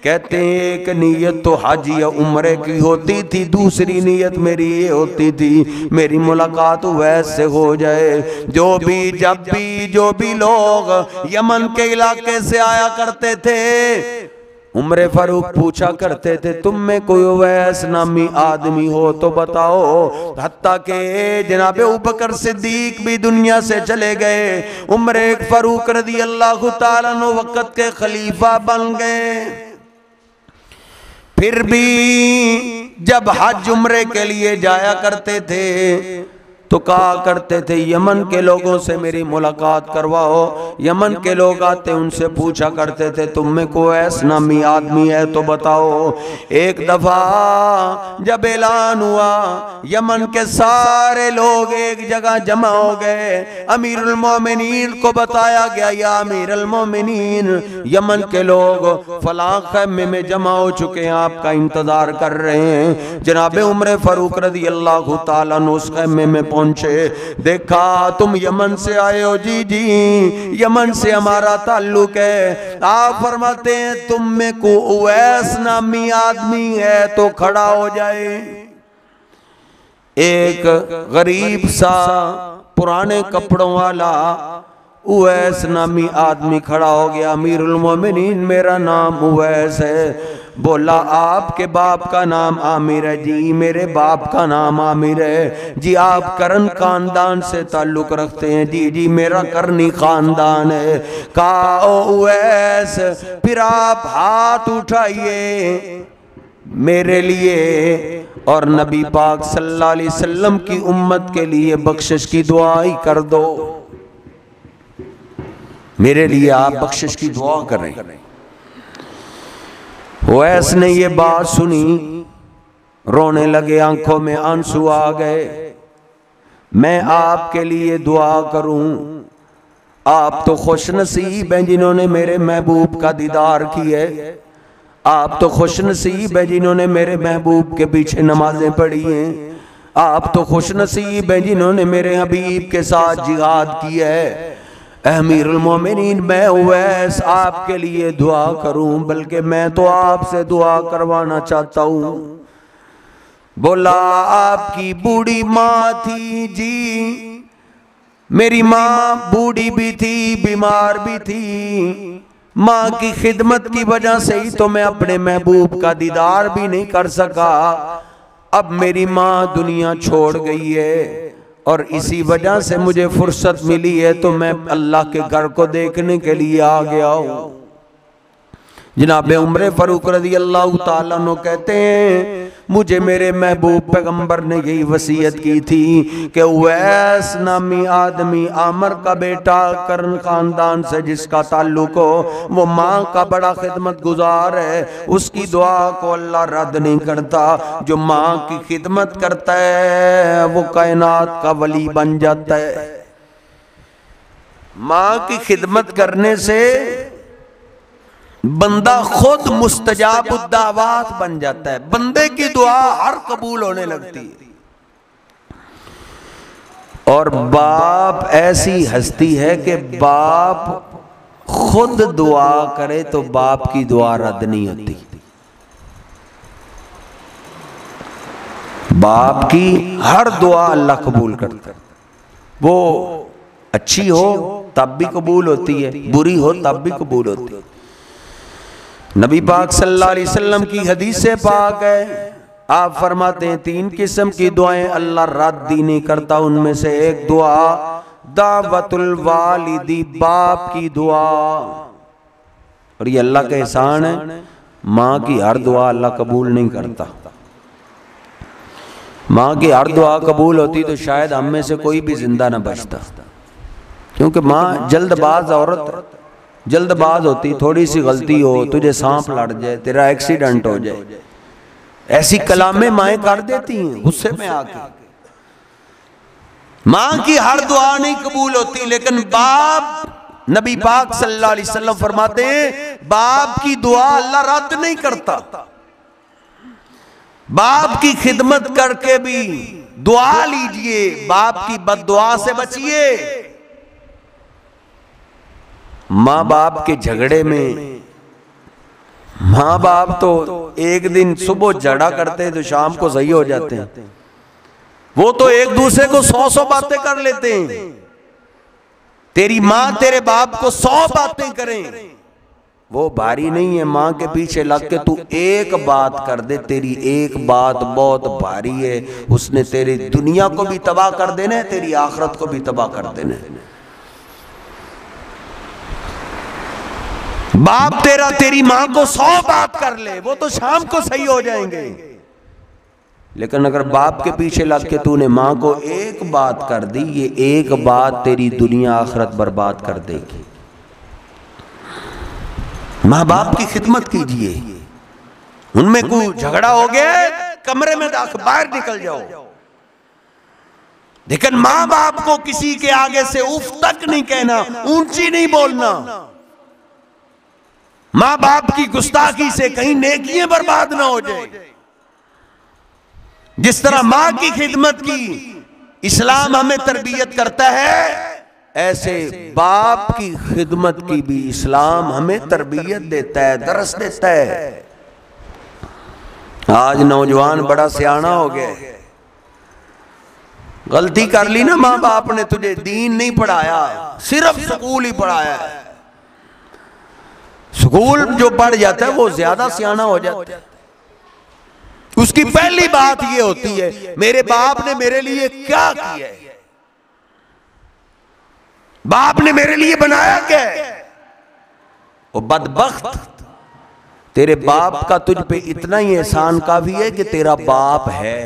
कहते हैं एक नीयत तो हज या उम्रे की होती थी, दूसरी नीयत मेरी ये होती थी मेरी मुलाकात उवैस से हो जाए। जो भी लोग यमन के इलाके से आया करते थे उमर फारूक पूछा करते थे तुम में कोई उवैस नामी आदमी हो तो बताओ। हत्ता के जनाब अबू बकर सिद्दीक भी दुनिया से चले गए, उमर फारूक रज़ियल्लाहु ताला अन्हु वक्त के खलीफा बन गए। फिर भी जब हज उम्रे के लिए जाया करते थे तो कहा करते थे यमन के लोगों से मेरी मुलाकात करवाओ। यमन के लोग आते उनसे पूछा करते थे तुम में कोई ऐसा नामी आदमी है तो बताओ। एक दफा जब ऐलान हुआ यमन के सारे लोग एक जगह जमा हो गए, अमीरुल मोमिनीन को बताया गया या अमीरुल मोमिनीन यमन के लोग फलां खैमे में जमा हो चुके हैं, आपका इंतजार कर रहे हैं। जनाब उमर फारूक रज़ियल्लाहु ताला अन्हु उस खैमे में पहुंचे, देखा तुम यमन से आए हो। जी जी यमन से हमारा ताल्लुक है। आप फरमाते हैं तुम में को उवैस नामी आदमी है तो खड़ा हो जाए। एक गरीब सा पुराने कपड़ों वाला उवैस नामी आदमी खड़ा हो गया। अमीरुल मोमिनीन मेरा नाम उवैस है। बोला आपके बाप का नाम आमिर है? जी मेरे बाप का नाम आमिर है। जी आप करन खानदान से ताल्लुक रखते हैं? जी जी मेरा करनी खानदान है। कहा ओ उवैस फिर आप हाथ उठाइए मेरे लिए और नबी पाक सल्लल्लाहु अलैहि वसल्लम की उम्मत के लिए बख्शिश की दुआ ही कर दो। मेरे लिए आप बख्शिश की दुआ करें। उवैस ने ये बात सुनी, रोने लगे, आंखों में आंसू आ गए। मैं आपके लिए दुआ करूं? आप तो खुश नसीब हैं जिन्होंने मेरे महबूब का दीदार किया है। आप तो खुश नसीब हैं जिन्होंने मेरे महबूब के पीछे नमाजें पढ़ी हैं। आप तो खुश नसीब हैं जिन्होंने मेरे हबीब के साथ जिहाद किया है। अमीरुल मोमिनीन, मैं उवैस आपके लिए दुआ करूं, बल्कि मैं तो आपसे दुआ करवाना चाहता हूं। बोला आपकी बूढ़ी माँ थी जी, मेरी माँ बूढ़ी भी थी, बीमार भी थी। माँ की खिदमत की वजह से ही तो मैं अपने महबूब का दीदार भी नहीं कर सका। अब मेरी माँ दुनिया छोड़ गई है और इसी वजह से मुझे फुर्सत मिली है तो मैं अल्लाह के घर को देखने के लिए आ गया हूँ। जनाब उमर फारूक रज़ी अल्लाह ताला अन्हु कहते हैं, मुझे मेरे महबूब पैगंबर ने यही वसीयत की थी कि उवैस नामी आदमी आमर का बेटा करन खानदान से जिसका ताल्लुक हो, वो माँ का बड़ा खिदमत गुजार है, उसकी दुआ को अल्लाह रद्द नहीं करता। जो माँ की खिदमत करता है वो कायनात का वली बन जाता है। माँ की खिदमत करने से बंदा खुद मुस्तजाबुद्दावात बन जाता है, बंदे की दुआ हर कबूल होने लगती है। और बाप ऐसी हस्ती है कि बाप खुद दुआ करे तो बाप की दुआ रद्द नहीं होती। बाप की हर दुआ अल्लाह कबूल करता है। वो अच्छी हो तब भी कबूल होती है, बुरी हो तब भी कबूल होती है। नबी पाक सल्लल्लाहु अलैहि वसल्लम की हदीस से पाक है, आप फरमाते हैं 3 किस्म की दुआएं अल्लाह रद्द नहीं करता। उनमें से एक दुआ दावतुल वालिदी, बाप की दुआ। और ये अल्लाह का एहसान है, माँ की हर दुआ अल्लाह कबूल नहीं करता। माँ की हर दुआ कबूल होती तो शायद हम में से कोई भी जिंदा ना बचता, क्योंकि माँ जल्दबाज औरत जल्दबाज होती। थोड़ी सी गलती हो, तुझे सांप लड़ जाए, तेरा एक्सीडेंट हो जाए, ऐसी कलामें माएं कर देती हैं गुस्से में आके। मां की हर दुआ नहीं कबूल होती, लेकिन बाप, नबी पाक सल्लल्लाहु अलैहि वसल्लम फरमाते हैं, बाप की दुआ अल्लाह रद्द नहीं करता। बाप की खिदमत करके भी दुआ लीजिए, बाप की बद्दुआ से बचिए। माँ बाप के झगड़े में, माँ बाप तो एक दिन सुबह झगड़ा करते हैं तो शाम को सही हो जाते हैं। वो तो एक दूसरे को 100 बातें कर लेते हैं। तेरी माँ तेरे बाप को 100 बातें करें, वो भारी नहीं है। माँ के पीछे लग के तू एक बात कर दे, तेरी एक बात बहुत भारी है। उसने तेरी दुनिया को भी तबाह कर देना है, तेरी आखिरत को भी तबाह कर देना है। बाप तेरा तेरी माँ को 100 बात कर ले, वो तो शाम को सही हो जाएंगे। लेकिन अगर बाप के पीछे लग के तूने माँ को एक बात कर दी, ये एक बात तेरी दुनिया आखिरत बर्बाद कर देगी। माँ बाप की खिदमत कीजिए। उनमें कोई झगड़ा हो गया, कमरे में बाहर निकल जाओ, लेकिन माँ बाप को किसी के आगे से उफ तक नहीं कहना, ऊंची नहीं बोलना। माँ बाप की गुस्ताखी से कहीं नेकियां बर्बाद ना हो जाए। जिस तरह माँ की खिदमत की इस्लाम हमें तरबियत करता है, ऐसे बाप की खिदमत की भी इस्लाम हमें तरबियत देता है, दरस देता है। आज नौजवान बड़ा सियाना हो गया, गलती कर ली ना, माँ बाप ने तुझे दीन नहीं पढ़ाया, सिर्फ स्कूल ही पढ़ाया है। स्कूल जो पढ़ जाता है वो ज्यादा सियाना हो जाता है। उसकी पहली बात ये होती है, मेरे बाप ने मेरे लिए क्या किया है, बाप ने मेरे लिए बनाया क्या है। वो बदबख्त, तेरे बाप का तुझ पे इतना ही एहसान काफी है कि तेरा बाप है।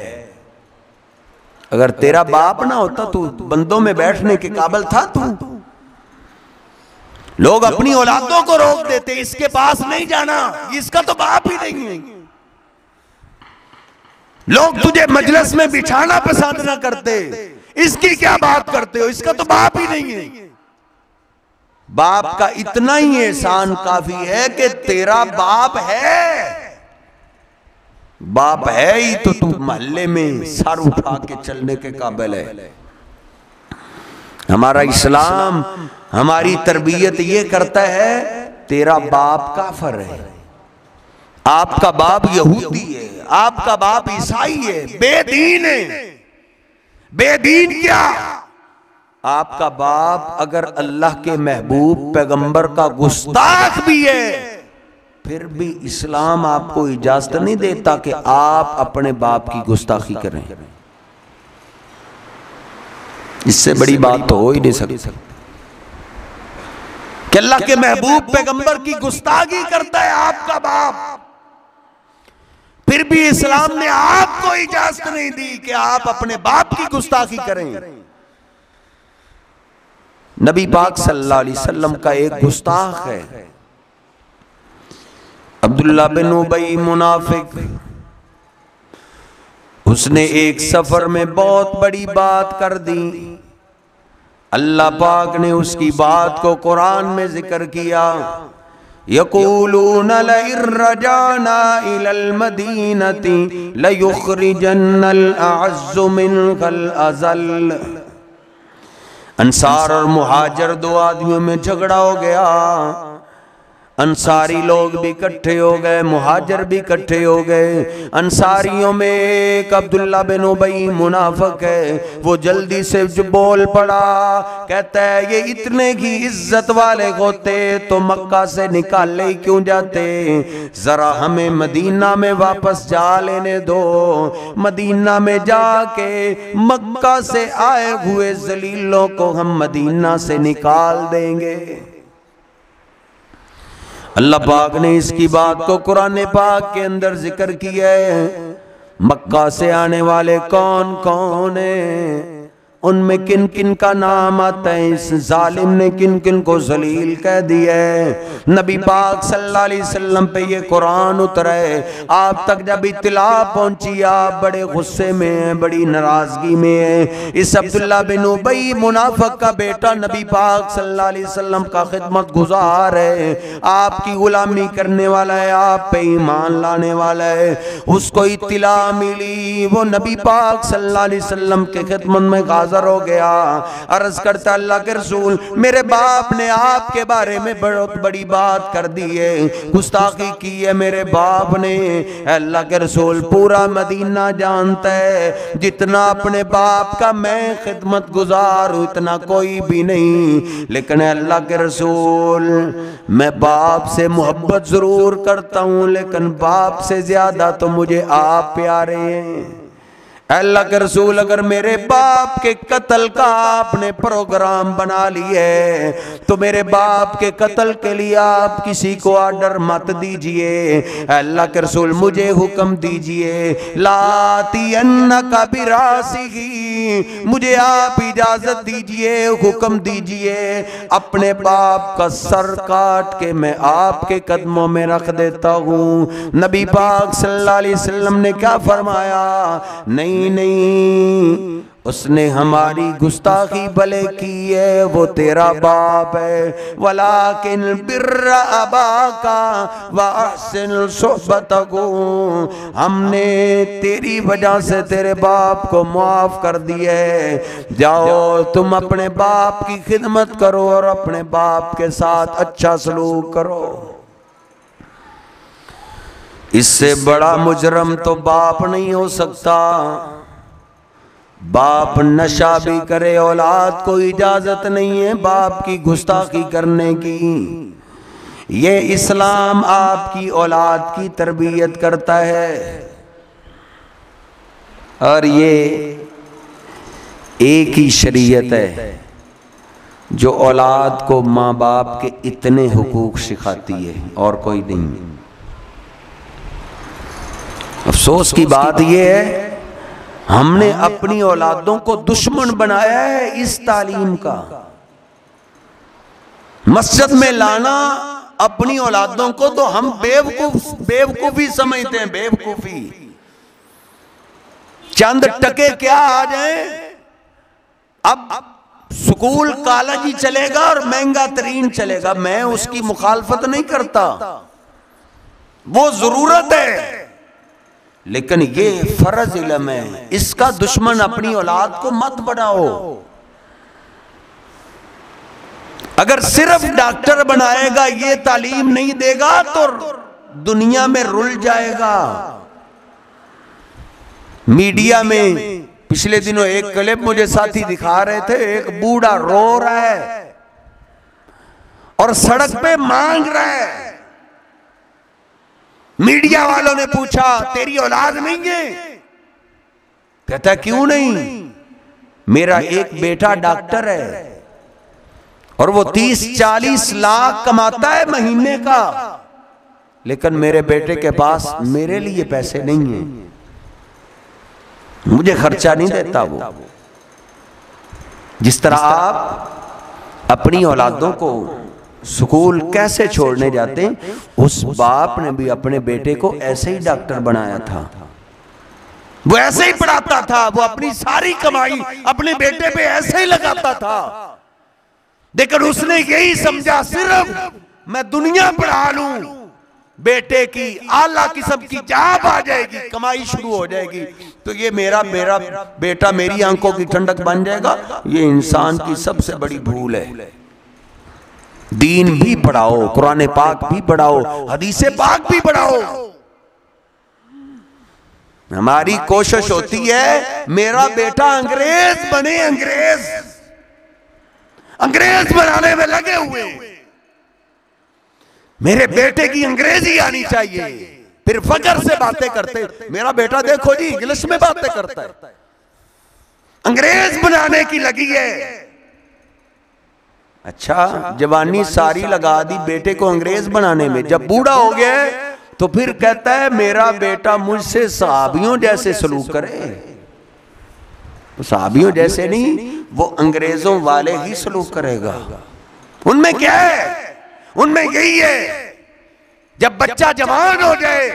अगर तेरा बाप ना होता तो बंदों में बैठने के काबिल था तू। लोग अपनी औलादों को रोक देते, इसके पास नहीं जाना, इसका तो बाप ही नहीं है। लोग तुझे मजलिस में बिछाना पसंद ना करते, इसकी क्या बात करते हो, इसका तो बाप ही नहीं है। बाप का इतना ही एहसान काफी है कि तेरा बाप है। बाप है ही तो तू मोहल्ले में सर उठा के चलने के काबिल है। हमारा इस्लाम हमारी तरबियत ये करता है, तेरा बाप काफिर है, आपका बाप यहूदी है, आपका बाप ईसाई है, बेदीन है। बेदीन क्या? आपका बाप अगर अल्लाह के महबूब पैगंबर का गुस्ताख भी है, फिर भी इस्लाम आपको इजाजत नहीं देता कि आप अपने बाप की गुस्ताखी करें। इससे बड़ी बात तो हो ही नहीं सकती कि अल्लाह के महबूब पैगंबर की गुस्ताखी करता है आपका बाप, फिर भी इस्लाम ने आपको इजाजत नहीं दी कि आप अपने बाप की गुस्ताखी करें। नबी पाक सल्लल्लाहु अलैहि वसल्लम का एक गुस्ताख है अब्दुल्ला बिन उबई मुनाफिक। उसने एक सफर में बहुत बड़ी बात कर दी। अल्लाह पाक ने उसकी बात को कुरान में जिक्र किया। यक़ूलून लइर्रजाना इलल मदीनति लयुखरिजन्नल अअज़्ज़ु मिनल अज़ल। अंसार और मुहाजिर दो आदमियों में झगड़ा हो गया। अंसारी लोग भी इकट्ठे हो गए, मुहाजिर भी इकट्ठे हो गए। अंसारियों में एक अब्दुल्ला बिन उबई मुनाफिक है, वो जल्दी से जो बोल पड़ा, कहता है ये इतने की इज्जत वाले होते तो मक्का से निकाले ही क्यों जाते, जरा हमें मदीना में वापस जा लेने दो, मदीना में जाके मक्का से आए हुए जलीलों को हम मदीना से निकाल देंगे। अल्लाह पाक ने इसकी बात को कुरान पाक के अंदर जिक्र किया है। मक्का से आने वाले कौन कौन है, उनमें किन किन का नाम आता है, इस जालिम ने किन किन को जलील कह दिया है। नबी पाक सल्लल्लाहु अलैहि वसल्लम पे ये कुरान उतरा है, आप तक जब इत्तला पहुंची आप बड़े गुस्से में हैं, बड़ी नाराजगी में हैं। इस अब्दुल्ला बिन उबई मुनाफिक का बेटा नबी पाक सल्लल्लाहु अलैहि वसल्लम का खिदमत गुजार है, आपकी गुलामी करने वाला है, आप पे ईमान लाने वाला है। उसको इत्तला मिली, वो नबी पाक सल्लल्लाहु अलैहि वसल्लम के खिदमत में हो गया। अर्ज करता अल्लाह के रसूल, मेरे बाप ने आपके बारे में बहुत बड़ी बात कर दी है, गुस्ताखी की है मेरे बाप ने। अल्लाह के रसूल, पूरा मदीना जानता है जितना अपने बाप का मैं खिदमत गुजार हूं इतना कोई भी नहीं, लेकिन अल्लाह के रसूल मैं बाप से मोहब्बत जरूर करता हूं, लेकिन बाप से ज्यादा तो मुझे आप प्यारे हैं। अल्लाह के रसूल, अगर मेरे बाप के कत्ल का आपने प्रोग्राम बना लिया है तो मेरे बाप के कत्ल के लिए आप किसी को ऑर्डर मत दीजिए। अल्लाह के रसूल, मुझे हुक्म दीजिए, लाती अन्ना का बिरासी, मुझे आप इजाजत दीजिए, हुक्म दीजिए, अपने बाप का सर काट के मैं आपके कदमों में रख देता हूँ। नबी पाक सल्लल्लाहु अलैहि वसल्लम ने क्या फरमाया, नहीं नहीं, उसने हमारी गुस्ताखी भले की है, वो तेरा बाप है। वलाकिन बिर्र अबाका व अहसिन सुहबतहु, हमने तेरी वजह से तेरे बाप को माफ कर दिया है। जाओ तुम अपने बाप की खिदमत करो और अपने बाप के साथ अच्छा सलूक करो। इससे बड़ा मुजरम तो बाप नहीं हो सकता। बाप नशा भी करे, औलाद को इजाजत नहीं है बाप की गुस्ताखी करने की। ये इस्लाम आपकी औलाद की तरबियत करता है, और ये एक ही शरीयत है जो औलाद को माँ बाप के इतने हुकूक सिखाती है और कोई नहीं। अफसोस की बात यह है, हमने अपनी औलादों को दुश्मन बनाया है इस तालीम का। मस्जिद में लाना अपनी औलादों को तो हम बेवकूफी समझते हैं, बेवकूफी। चंद टके क्या आ जाए, अब स्कूल कॉलेज ही चलेगा और महंगा तरीन चलेगा, मैं उसकी मुखालफत नहीं करता, वो जरूरत है, लेकिन ये फर्ज इल्म है, इसका दुश्मन अपनी औलाद को मत बनाओ। अगर सिर्फ डॉक्टर बनाएगा, ये तालीम नहीं देगा तो दुनिया में रुल जाएगा। मीडिया में पिछले दिनों एक क्लिप मुझे साथी दिखा रहे थे, एक बूढ़ा रो रहा है और सड़क पे मांग रहा है। मीडिया वालों ने पूछा तेरी औलाद नहीं है? कहता क्यों नहीं? मेरा एक बेटा डॉक्टर है और वो 30-40 लाख कमाता है महीने का, लेकिन मेरे बेटे के पास मेरे लिए पैसे नहीं है, मुझे खर्चा नहीं देता वो। जिस तरह आप अपनी औलादों को स्कूल कैसे छोड़ने जाते हैं, उस बाप ने भी अपने बेटे को ऐसे ही डॉक्टर बनाया था, वो ऐसे ही पढ़ाता था, वो अपनी सारी कमाई अपने बेटे पे ऐसे ही लगाता था। लेकिन उसने यही समझा सिर्फ मैं दुनिया पढ़ा लूं, बेटे की आला किस्म की जाब आ जाएगी, कमाई शुरू हो जाएगी, तो ये मेरा बेटा मेरी आंखों की ठंडक बन जाएगा। ये इंसान की सबसे बड़ी भूल है। दीन भी पढ़ाओ, कुरान पाक भी पढ़ाओ, हदीस पाक भी पढ़ाओ। हमारी कोशिश होती है मेरा बेटा अंग्रेज बने, अंग्रेज बनाने में लगे हुए, मेरे बेटे की अंग्रेजी आनी चाहिए। फिर फकर से बातें करते, मेरा बेटा देखो जी इंग्लिश में बातें करता है, अंग्रेज बनाने की लगी है। अच्छा, जवानी सारी लगा दी बेटे को अंग्रेज बनाने में, जब बूढ़ा हो गया तो फिर कहता है मेरा बेटा मुझसे सहाबियों जैसे सलूक करे। सहाबियों जैसे नहीं, वो अंग्रेजों वाले ही सलूक करेगा। उनमें क्या है? उनमें यही है, जब बच्चा जवान हो जाए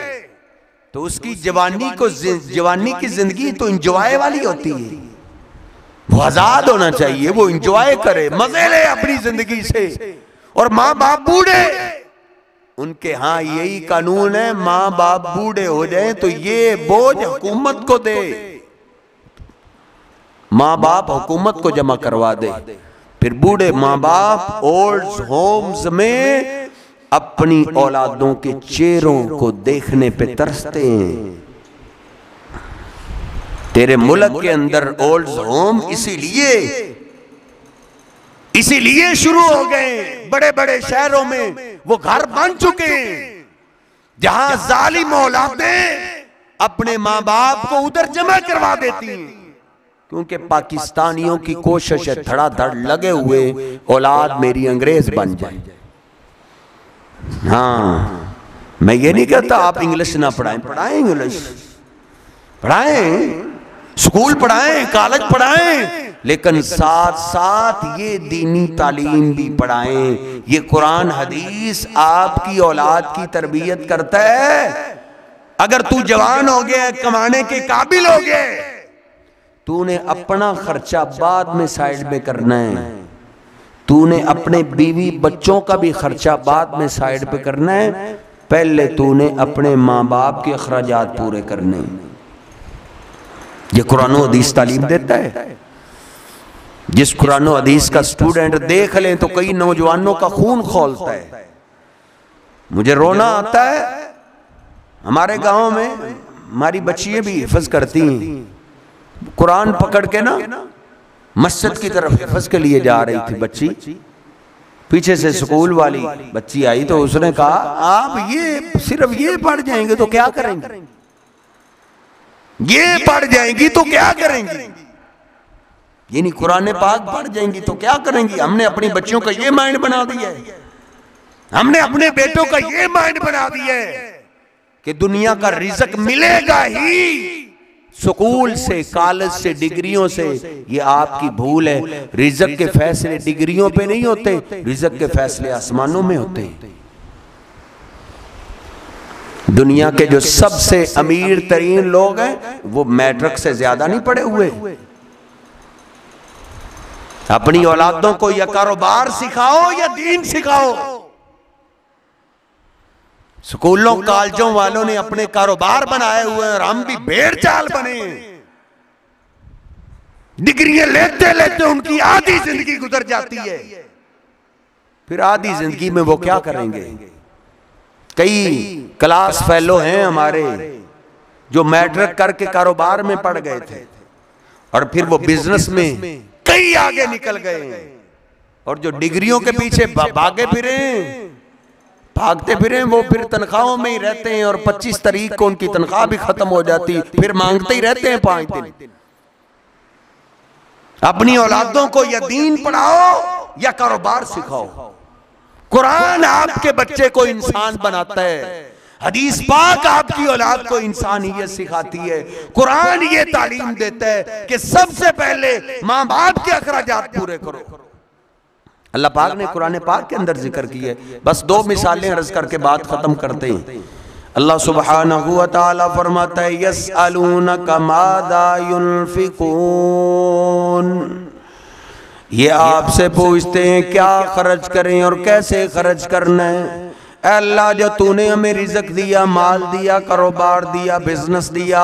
तो उसकी जवानी की जिंदगी तो इंजॉय वाली होती है, वो आजाद होना चाहिए, वो इंजॉय करे, मजे ले अपनी जिंदगी से। और माँ बाप बूढ़े, उनके हाँ यही कानून है, माँ बाप बूढ़े हो जाए तो ये बोझ हुकूमत को दे, माँ बाप हुकूमत को जमा करवा दे। फिर बूढ़े माँ बाप ओल्ड होम्स में अपनी औलादों के चेहरों को देखने पे तरसते हैं। तेरे मुल्क के अंदर ओल्ड होम इसीलिए शुरू हो गए, बड़े बड़े शहरों में वो घर बन चुके हैं जहां जालिम औलादें अपने माँ बाप को उधर जमा करवा देती हैं, क्योंकि पाकिस्तानियों की कोशिश है धड़ाधड़ लगे हुए औलाद मेरी अंग्रेज बन जाए। हाँ, मैं ये नहीं कहता आप इंग्लिश ना पढ़ाएं, पढ़ाएं इंग्लिश, पढ़ाएं, स्कूल पढ़ाएं, कॉलेज पढ़ाएं, लेकिन साथ साथ ये दीनी तालीम भी पढ़ाएं। ये कुरान हदीस आपकी औलाद की तरबियत करता है। अगर तू जवान हो गया, कमाने के काबिल हो गया, तूने अपना खर्चा बाद में साइड में करना है, तूने अपने बीवी बच्चों का भी खर्चा बाद में साइड पे करना है, पहले तूने अपने माँ बाप के अखराजात पूरे करने। ये कुरान हदीस तालीम देता है। जिस कुरान हदीस का स्टूडेंट देख लें तो कई नौजवानों का खून खौलता है। मुझे रोना आता है, हमारे गांव में हमारी बच्चियां भी हिफ्ज करती हैं, कुरान पकड़ के ना मस्जिद की तरफ हिफ्ज के लिए जा रही थी बच्ची, पीछे से स्कूल वाली बच्ची आई तो उसने कहा आप ये सिर्फ ये पढ़ जाएंगे तो क्या करेंगे, ये पढ़ जाएंगी तो क्या करेंगी, ये नहीं कुरान पाक पढ़ जाएंगी तो क्या करेंगी। हमने अपनी बच्चियों का ये माइंड बना दिया है, हमने अपने बेटों का ये माइंड बना दिया है कि दुनिया का रिज़्क मिलेगा ही स्कूल से, कॉलेज से, डिग्रियों से। ये आपकी भूल है। रिज़्क के फैसले डिग्रियों पे नहीं होते, रिज़्क के फैसले आसमानों में होते हैं। दुनिया के जो सबसे अमीर तरीन लोग हैं वो मैट्रिक से ज्यादा नहीं पढ़े हुए। अपनी औलादों को या कारोबार सिखाओ या दीन सिखाओ। स्कूलों कॉलेजों वालों ने अपने कारोबार बनाए हुए और हम भी भेड़ चाल बने। डिग्रियां लेते लेते उनकी आधी जिंदगी गुजर जाती है। फिर आधी जिंदगी में वो क्या करेंगे। कई क्लास फेलो हैं हमारे जो मैट्रिक करके कारोबार में पड़ गए थे और फिर वो बिजनेस में कई आगे निकल गए, और जो डिग्रियों के पीछे भागे फिरे भागते फिरे वो फिर तनख्वाहों में ही रहते हैं और 25 तारीख को उनकी तनख्वाह भी खत्म हो जाती, फिर मांगते ही रहते हैं 5 दिन। अपनी औलादों को या दीन पढ़ाओ या कारोबार सिखाओ। कुरान आपके बच्चे को इंसान बनाता है, हदीस पाक आपकी औलाद को इंसानियत सिखाती है। कुरान ये तालीम देता है कि सबसे पहले माँ बाप के अखराजात पूरे करो। अल्लाह पाक ने कुरान पाक के अंदर जिक्र की है। बस 2 मिसालें अर्ज करके बात खत्म करते हैं। अल्लाह सुब्हानहू व तआला फरमाता है यसअलूनका मादा युनफिकून, ये आपसे पूछते हैं क्या खर्च करें और कैसे खर्च करना है। अल्लाह जो तूने हमें रिज़्क दिया, माल दिया, कारोबार दिया, बिजनेस दिया,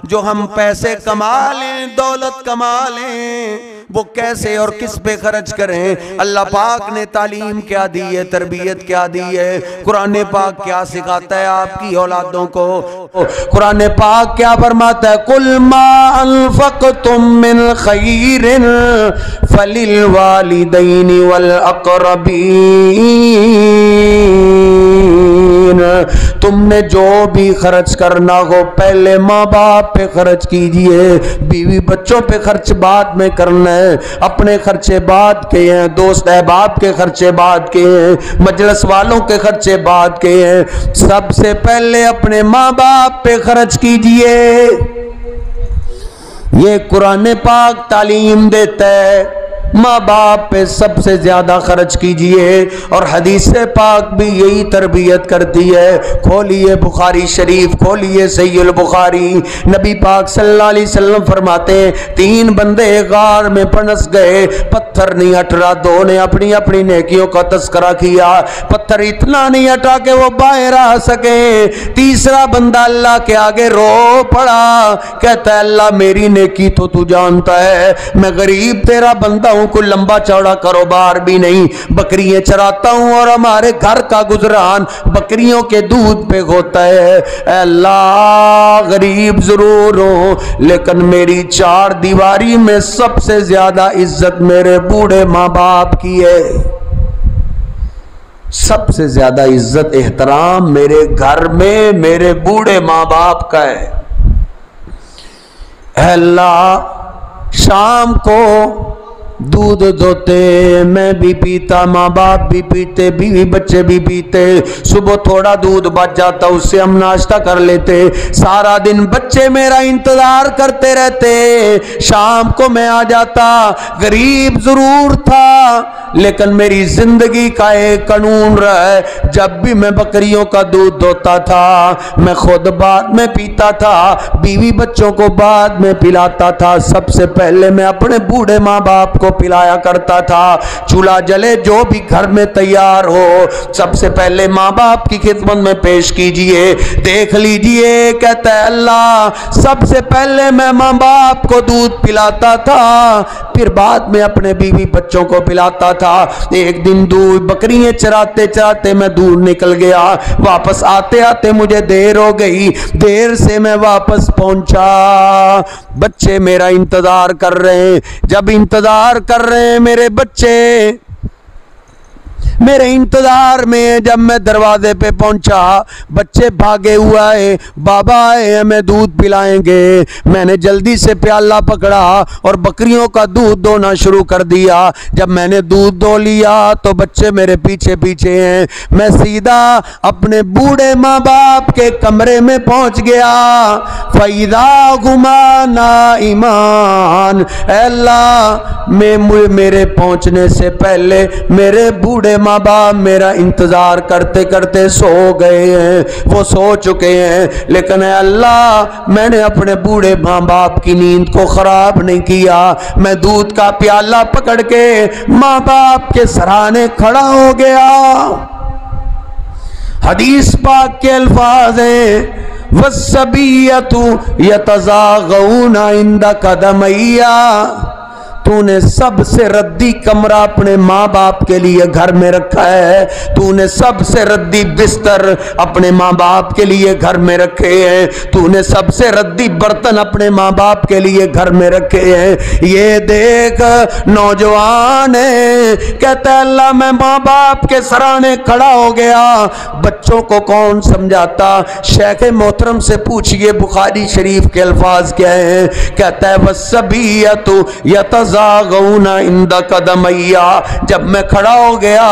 जो हम पैसे कमा लें, दौलत कमा लें, वो कैसे और किस पे खर्च करें। अल्लाह पाक ने तालीम क्या दी है, तरबियत क्या दी है, कुरान पाक क्या सिखाता है आपकी औलादों को। कुरान पाक क्या फरमाता है, कुल मा अनफक़तुम मिन खैरिन फलिल वालिदैनि वल अक़रबीन, तुमने जो भी खर्च करना हो पहले माँ बाप पे खर्च कीजिए, बीवी बच्चों पे खर्च बाद में करना है, अपने खर्चे बाद के हैं, दोस्त अहबाब के खर्चे बाद के हैं, मजलिस वालों के खर्चे बाद के हैं। सबसे पहले अपने माँ बाप पे खर्च कीजिए, ये कुरान पाक तालीम देता है। माँ बाप पे सबसे ज्यादा खर्च कीजिए, और हदीस पाक भी यही तरबियत करती है। खोलिए बुखारी शरीफ, खोलिए सहीहुल बुखारी, नबी पाक सल्लल्लाहु अलैहि वसल्लम फरमाते हैं 3 बंदे गार में फंस गए, पत्थर नहीं हट रहा, 2 ने अपनी अपनी नेकियों का तस्करा किया, पत्थर इतना नहीं हटा के वो बाहर आ सके। तीसरा बंदा अल्लाह के आगे रो पड़ा, कहता है अल्लाह मेरी नेकी तो तू जानता है, मैं गरीब तेरा बंदा हूं, कोई लंबा चौड़ा कारोबार भी नहीं, बकरियां चराता हूं और हमारे घर का गुजरान बकरियों के दूध पे होता है। अल्लाह गरीब जरूर हो लेकिन मेरी 4 दीवारी में सबसे ज्यादा इज्जत मेरे बूढ़े माँ बाप की है, सबसे ज्यादा इज्जत एहतराम मेरे घर में मेरे बूढ़े माँ बाप का है। अल्लाह शाम को दूध दोते, मैं भी पीता, माँ बाप भी पीते, बीवी बच्चे भी पीते, सुबह थोड़ा दूध बच जाता उससे हम नाश्ता कर लेते, सारा दिन बच्चे मेरा इंतजार करते रहते, शाम को मैं आ जाता। गरीब जरूर था लेकिन मेरी जिंदगी का एक कानून रहा है, जब भी मैं बकरियों का दूध दोता था मैं खुद बाद में पीता था, बीवी बच्चों को बाद में पिलाता था, सबसे पहले मैं अपने बूढ़े माँ बाप को पिलाया करता था। चूल्हा जले जो भी घर में तैयार हो सबसे पहले माँ बाप की खिदमत में पेश कीजिए। देख लीजिए, कहता है अल्लाह सबसे पहले मैं माँ बाप को दूध पिलाता था, फिर बाद में अपने बीवी बच्चों को पिलाता था। एक दिन दूध बकरियां चराते चराते मैं दूर निकल गया, वापस आते आते मुझे देर हो गई, देर से मैं वापस पहुंचा, बच्चे मेरा इंतजार कर रहे हैं। जब इंतजार कर रहे हैं मेरे बच्चे मेरे इंतजार में, जब मैं दरवाजे पे पहुंचा बच्चे भागे हुआ है, बाबा आए हमें दूध पिलाएंगे। मैंने जल्दी से प्याला पकड़ा और बकरियों का दूध दोना शुरू कर दिया। जब मैंने दूध दो लिया तो बच्चे मेरे पीछे पीछे हैं, मैं सीधा अपने बूढ़े माँ बाप के कमरे में पहुंच गया। फैदा गुमाना ईमान, अल्लाह मेरे पहुंचने से पहले मेरे बूढ़े माँ बाप मेरा इंतजार करते करते सो गए हैं, वो सो चुके हैं, लेकिन अल्लाह मैंने अपने बूढ़े माँ बाप की नींद को खराब नहीं किया। मैं दूध का प्याला पकड़ के माँ बाप के सराहने खड़ा हो गया। हदीस पाक के अल्फाज हैं, वस्सबियतु यतज़ागऊना इंदा कदमैया, तूने सबसे रद्दी कमरा अपने माँ बाप के लिए घर में रखा है, तूने सबसे रद्दी बिस्तर अपने माँ बाप के लिए घर में रखे हैं, तूने सबसे रद्दी बर्तन अपने माँ बाप के लिए घर में रखे हैं। ये देख नौजवान है, कहता अल्लाह मैं माँ बाप के सराहने खड़ा हो गया, बच्चों को कौन समझाता? शेख मोहतरम से पूछिए बुखारी शरीफ के अल्फाज क्या हैं। कहता है वस्सबियतु यतज़ागऊना इंदा कदमैया, जब मैं खड़ा हो गया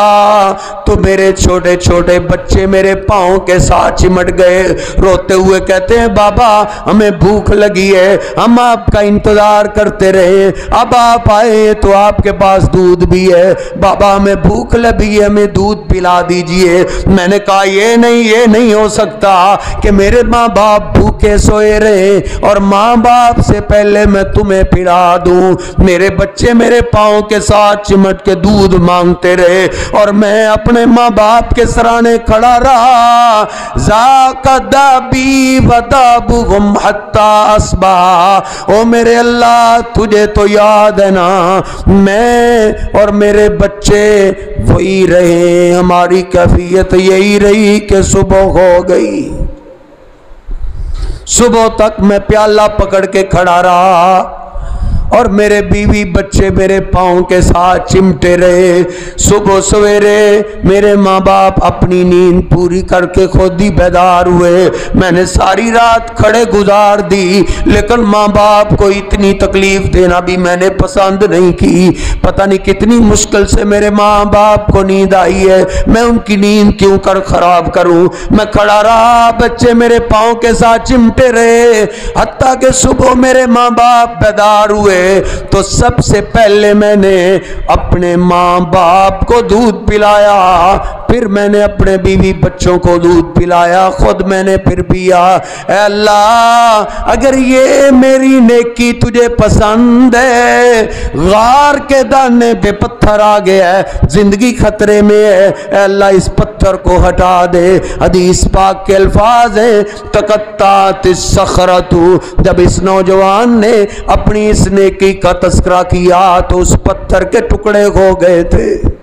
तो मेरे छोटे छोटे बच्चे मेरे पाँव के साथ चिमट गए, रोते हुए कहते हैं बाबा हमें भूख लगी है, हम आपका इंतजार करते रहे, अब आप आए तो आपके पास दूध भी है, बाबा हमें भूख लगी है, हमें दूध पिला दीजिए। मैंने कहा ये नहीं हो सकता कि मेरे माँ बाप भूखे सोए रहे और माँ बाप से पहले मैं तुम्हें पिला दूं। मेरे बच्चे मेरे पाँव के साथ चिमट के दूध मांगते रहे और मैं अपने माँ बाप के सराहने खड़ा रहा। ज़ाक़दाबी वदाबुहुम हत्ता अस्बा, ओ मेरे अल्लाह तुझे तो याद है ना, मैं और मेरे बच्चे वही रहे, हमारी कैफियत यही रही कि सुबह हो गई, सुबह तक मैं प्याला पकड़ के खड़ा रहा और मेरे बीवी बच्चे मेरे पाँव के साथ चिमटे रहे। सुबह सवेरे मेरे माँ बाप अपनी नींद पूरी करके खुद ही बेदार हुए, मैंने सारी रात खड़े गुजार दी, लेकिन माँ बाप को इतनी तकलीफ देना भी मैंने पसंद नहीं की। पता नहीं कितनी मुश्किल से मेरे माँ बाप को नींद आई है, मैं उनकी नींद क्यों कर खराब करूं। मैं खड़ा रहा, बच्चे मेरे पाँव के साथ चिमटे रहे, हत्ता के सुबह मेरे माँ बाप बेदार हुए तो सबसे पहले मैंने अपने माँ बाप को दूध पिलाया, फिर मैंने अपने बीवी बच्चों को दूध पिलाया, खुद मैंने फिर पिया। अल्लाह अगर ये मेरी नेकी तुझे पसंद है, गार के दाने पे पत्थर आ गया है, जिंदगी खतरे में है, अल्लाह इस पत्थर को हटा दे। हदीस पाक के अल्फाज है तकत्तातिस सखरतु, जब इस नौजवान ने अपनी इस नेकी का तस्करा किया तो उस पत्थर के टुकड़े हो गए थे।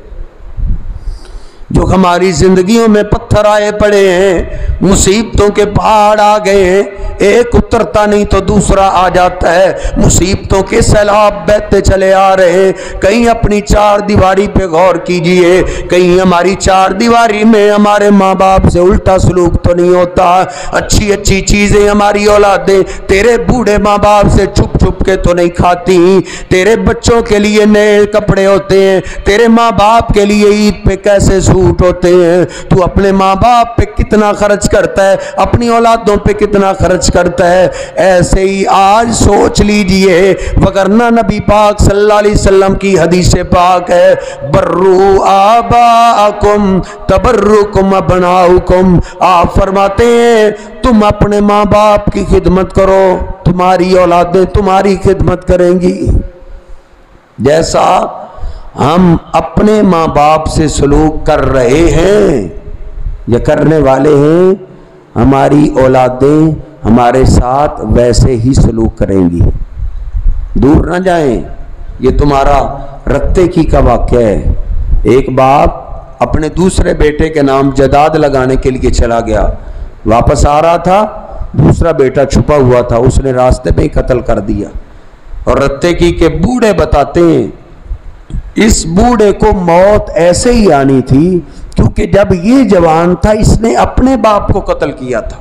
जो हमारी जिंदगियों में पत्थर आए पड़े हैं, मुसीबतों के पहाड़ आ गए हैं, एक उतरता नहीं तो दूसरा आ जाता है, मुसीबतों के सैलाब बहते चले आ रहे हैं। कहीं अपनी चार दीवारी पे गौर कीजिए, कहीं हमारी चार दीवारी में हमारे माँ बाप से उल्टा सलूक तो नहीं होता। अच्छी अच्छी चीजें हमारी औलादें तेरे बूढ़े माँ बाप से छुप छुप के तो नहीं खाती, तेरे बच्चों के लिए नए कपड़े होते हैं, तेरे माँ बाप के लिए ईद पे कैसे सूट होते हैं, तू अपने माँ बाप पे कितना खर्च करता है, अपनी औलादों पे कितना खर्च करता है। ऐसे ही आज सोच लीजिए, वगरना नबी पाक सल्लल्लाहु अलैहि वसल्लम की हदीस पाक है, बर्रू आबाकुम तबर्रुकुम अबनाउकुम, आप फरमाते हैं तुम अपने माँ बाप की खिदमत करो, तुम्हारी औलादें तुम्हारी खिदमत करेंगी। जैसा हम अपने माँ बाप से सलूक कर रहे हैं या करने वाले हैं, हमारी औलादें हमारे साथ वैसे ही सलूक करेंगी। दूर ना जाएं, ये तुम्हारा रत्ते की का वाक़या है। एक बाप अपने दूसरे बेटे के नाम जदाद लगाने के लिए चला गया, वापस आ रहा था, दूसरा बेटा छुपा हुआ था, उसने रास्ते में ही कत्ल कर दिया। और रत्ते की के बूढ़े बताते हैं इस बूढ़े को मौत ऐसे ही आनी थी क्योंकि जब ये जवान था इसने अपने बाप को कत्ल किया था।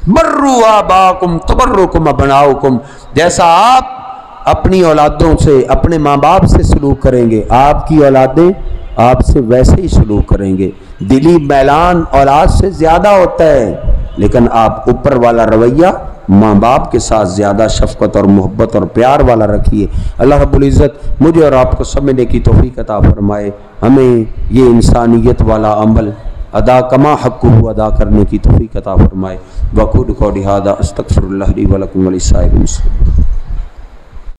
बर्रू आबाकुम तबर्रुकुम अबनाउकुम, जैसा आप अपनी औलादों से अपने माँ बाप से सलूक करेंगे, आपकी औलादें आपसे वैसे ही सलूक करेंगे। दिली मैलान औलाद से ज्यादा होता है, लेकिन आप ऊपर वाला रवैया माँ बाप के साथ ज़्यादा शफ़क़त और मोहब्बत और प्यार वाला रखिए। अल्लाह रब्बुल इज़्ज़त मुझे और आपको समझने की तौफ़ीक़ अता फरमाए, हमें ये इंसानियत वाला अमल अदा कमा हक़्क़ुहु अदा करने की तौफ़ीक़ अता फरमाए। वक़ूलु क़ौली हाज़ा अस्तग़फ़िरुल्लाह ली व लकुम व लिस्साइरिल मुस्लिमीन।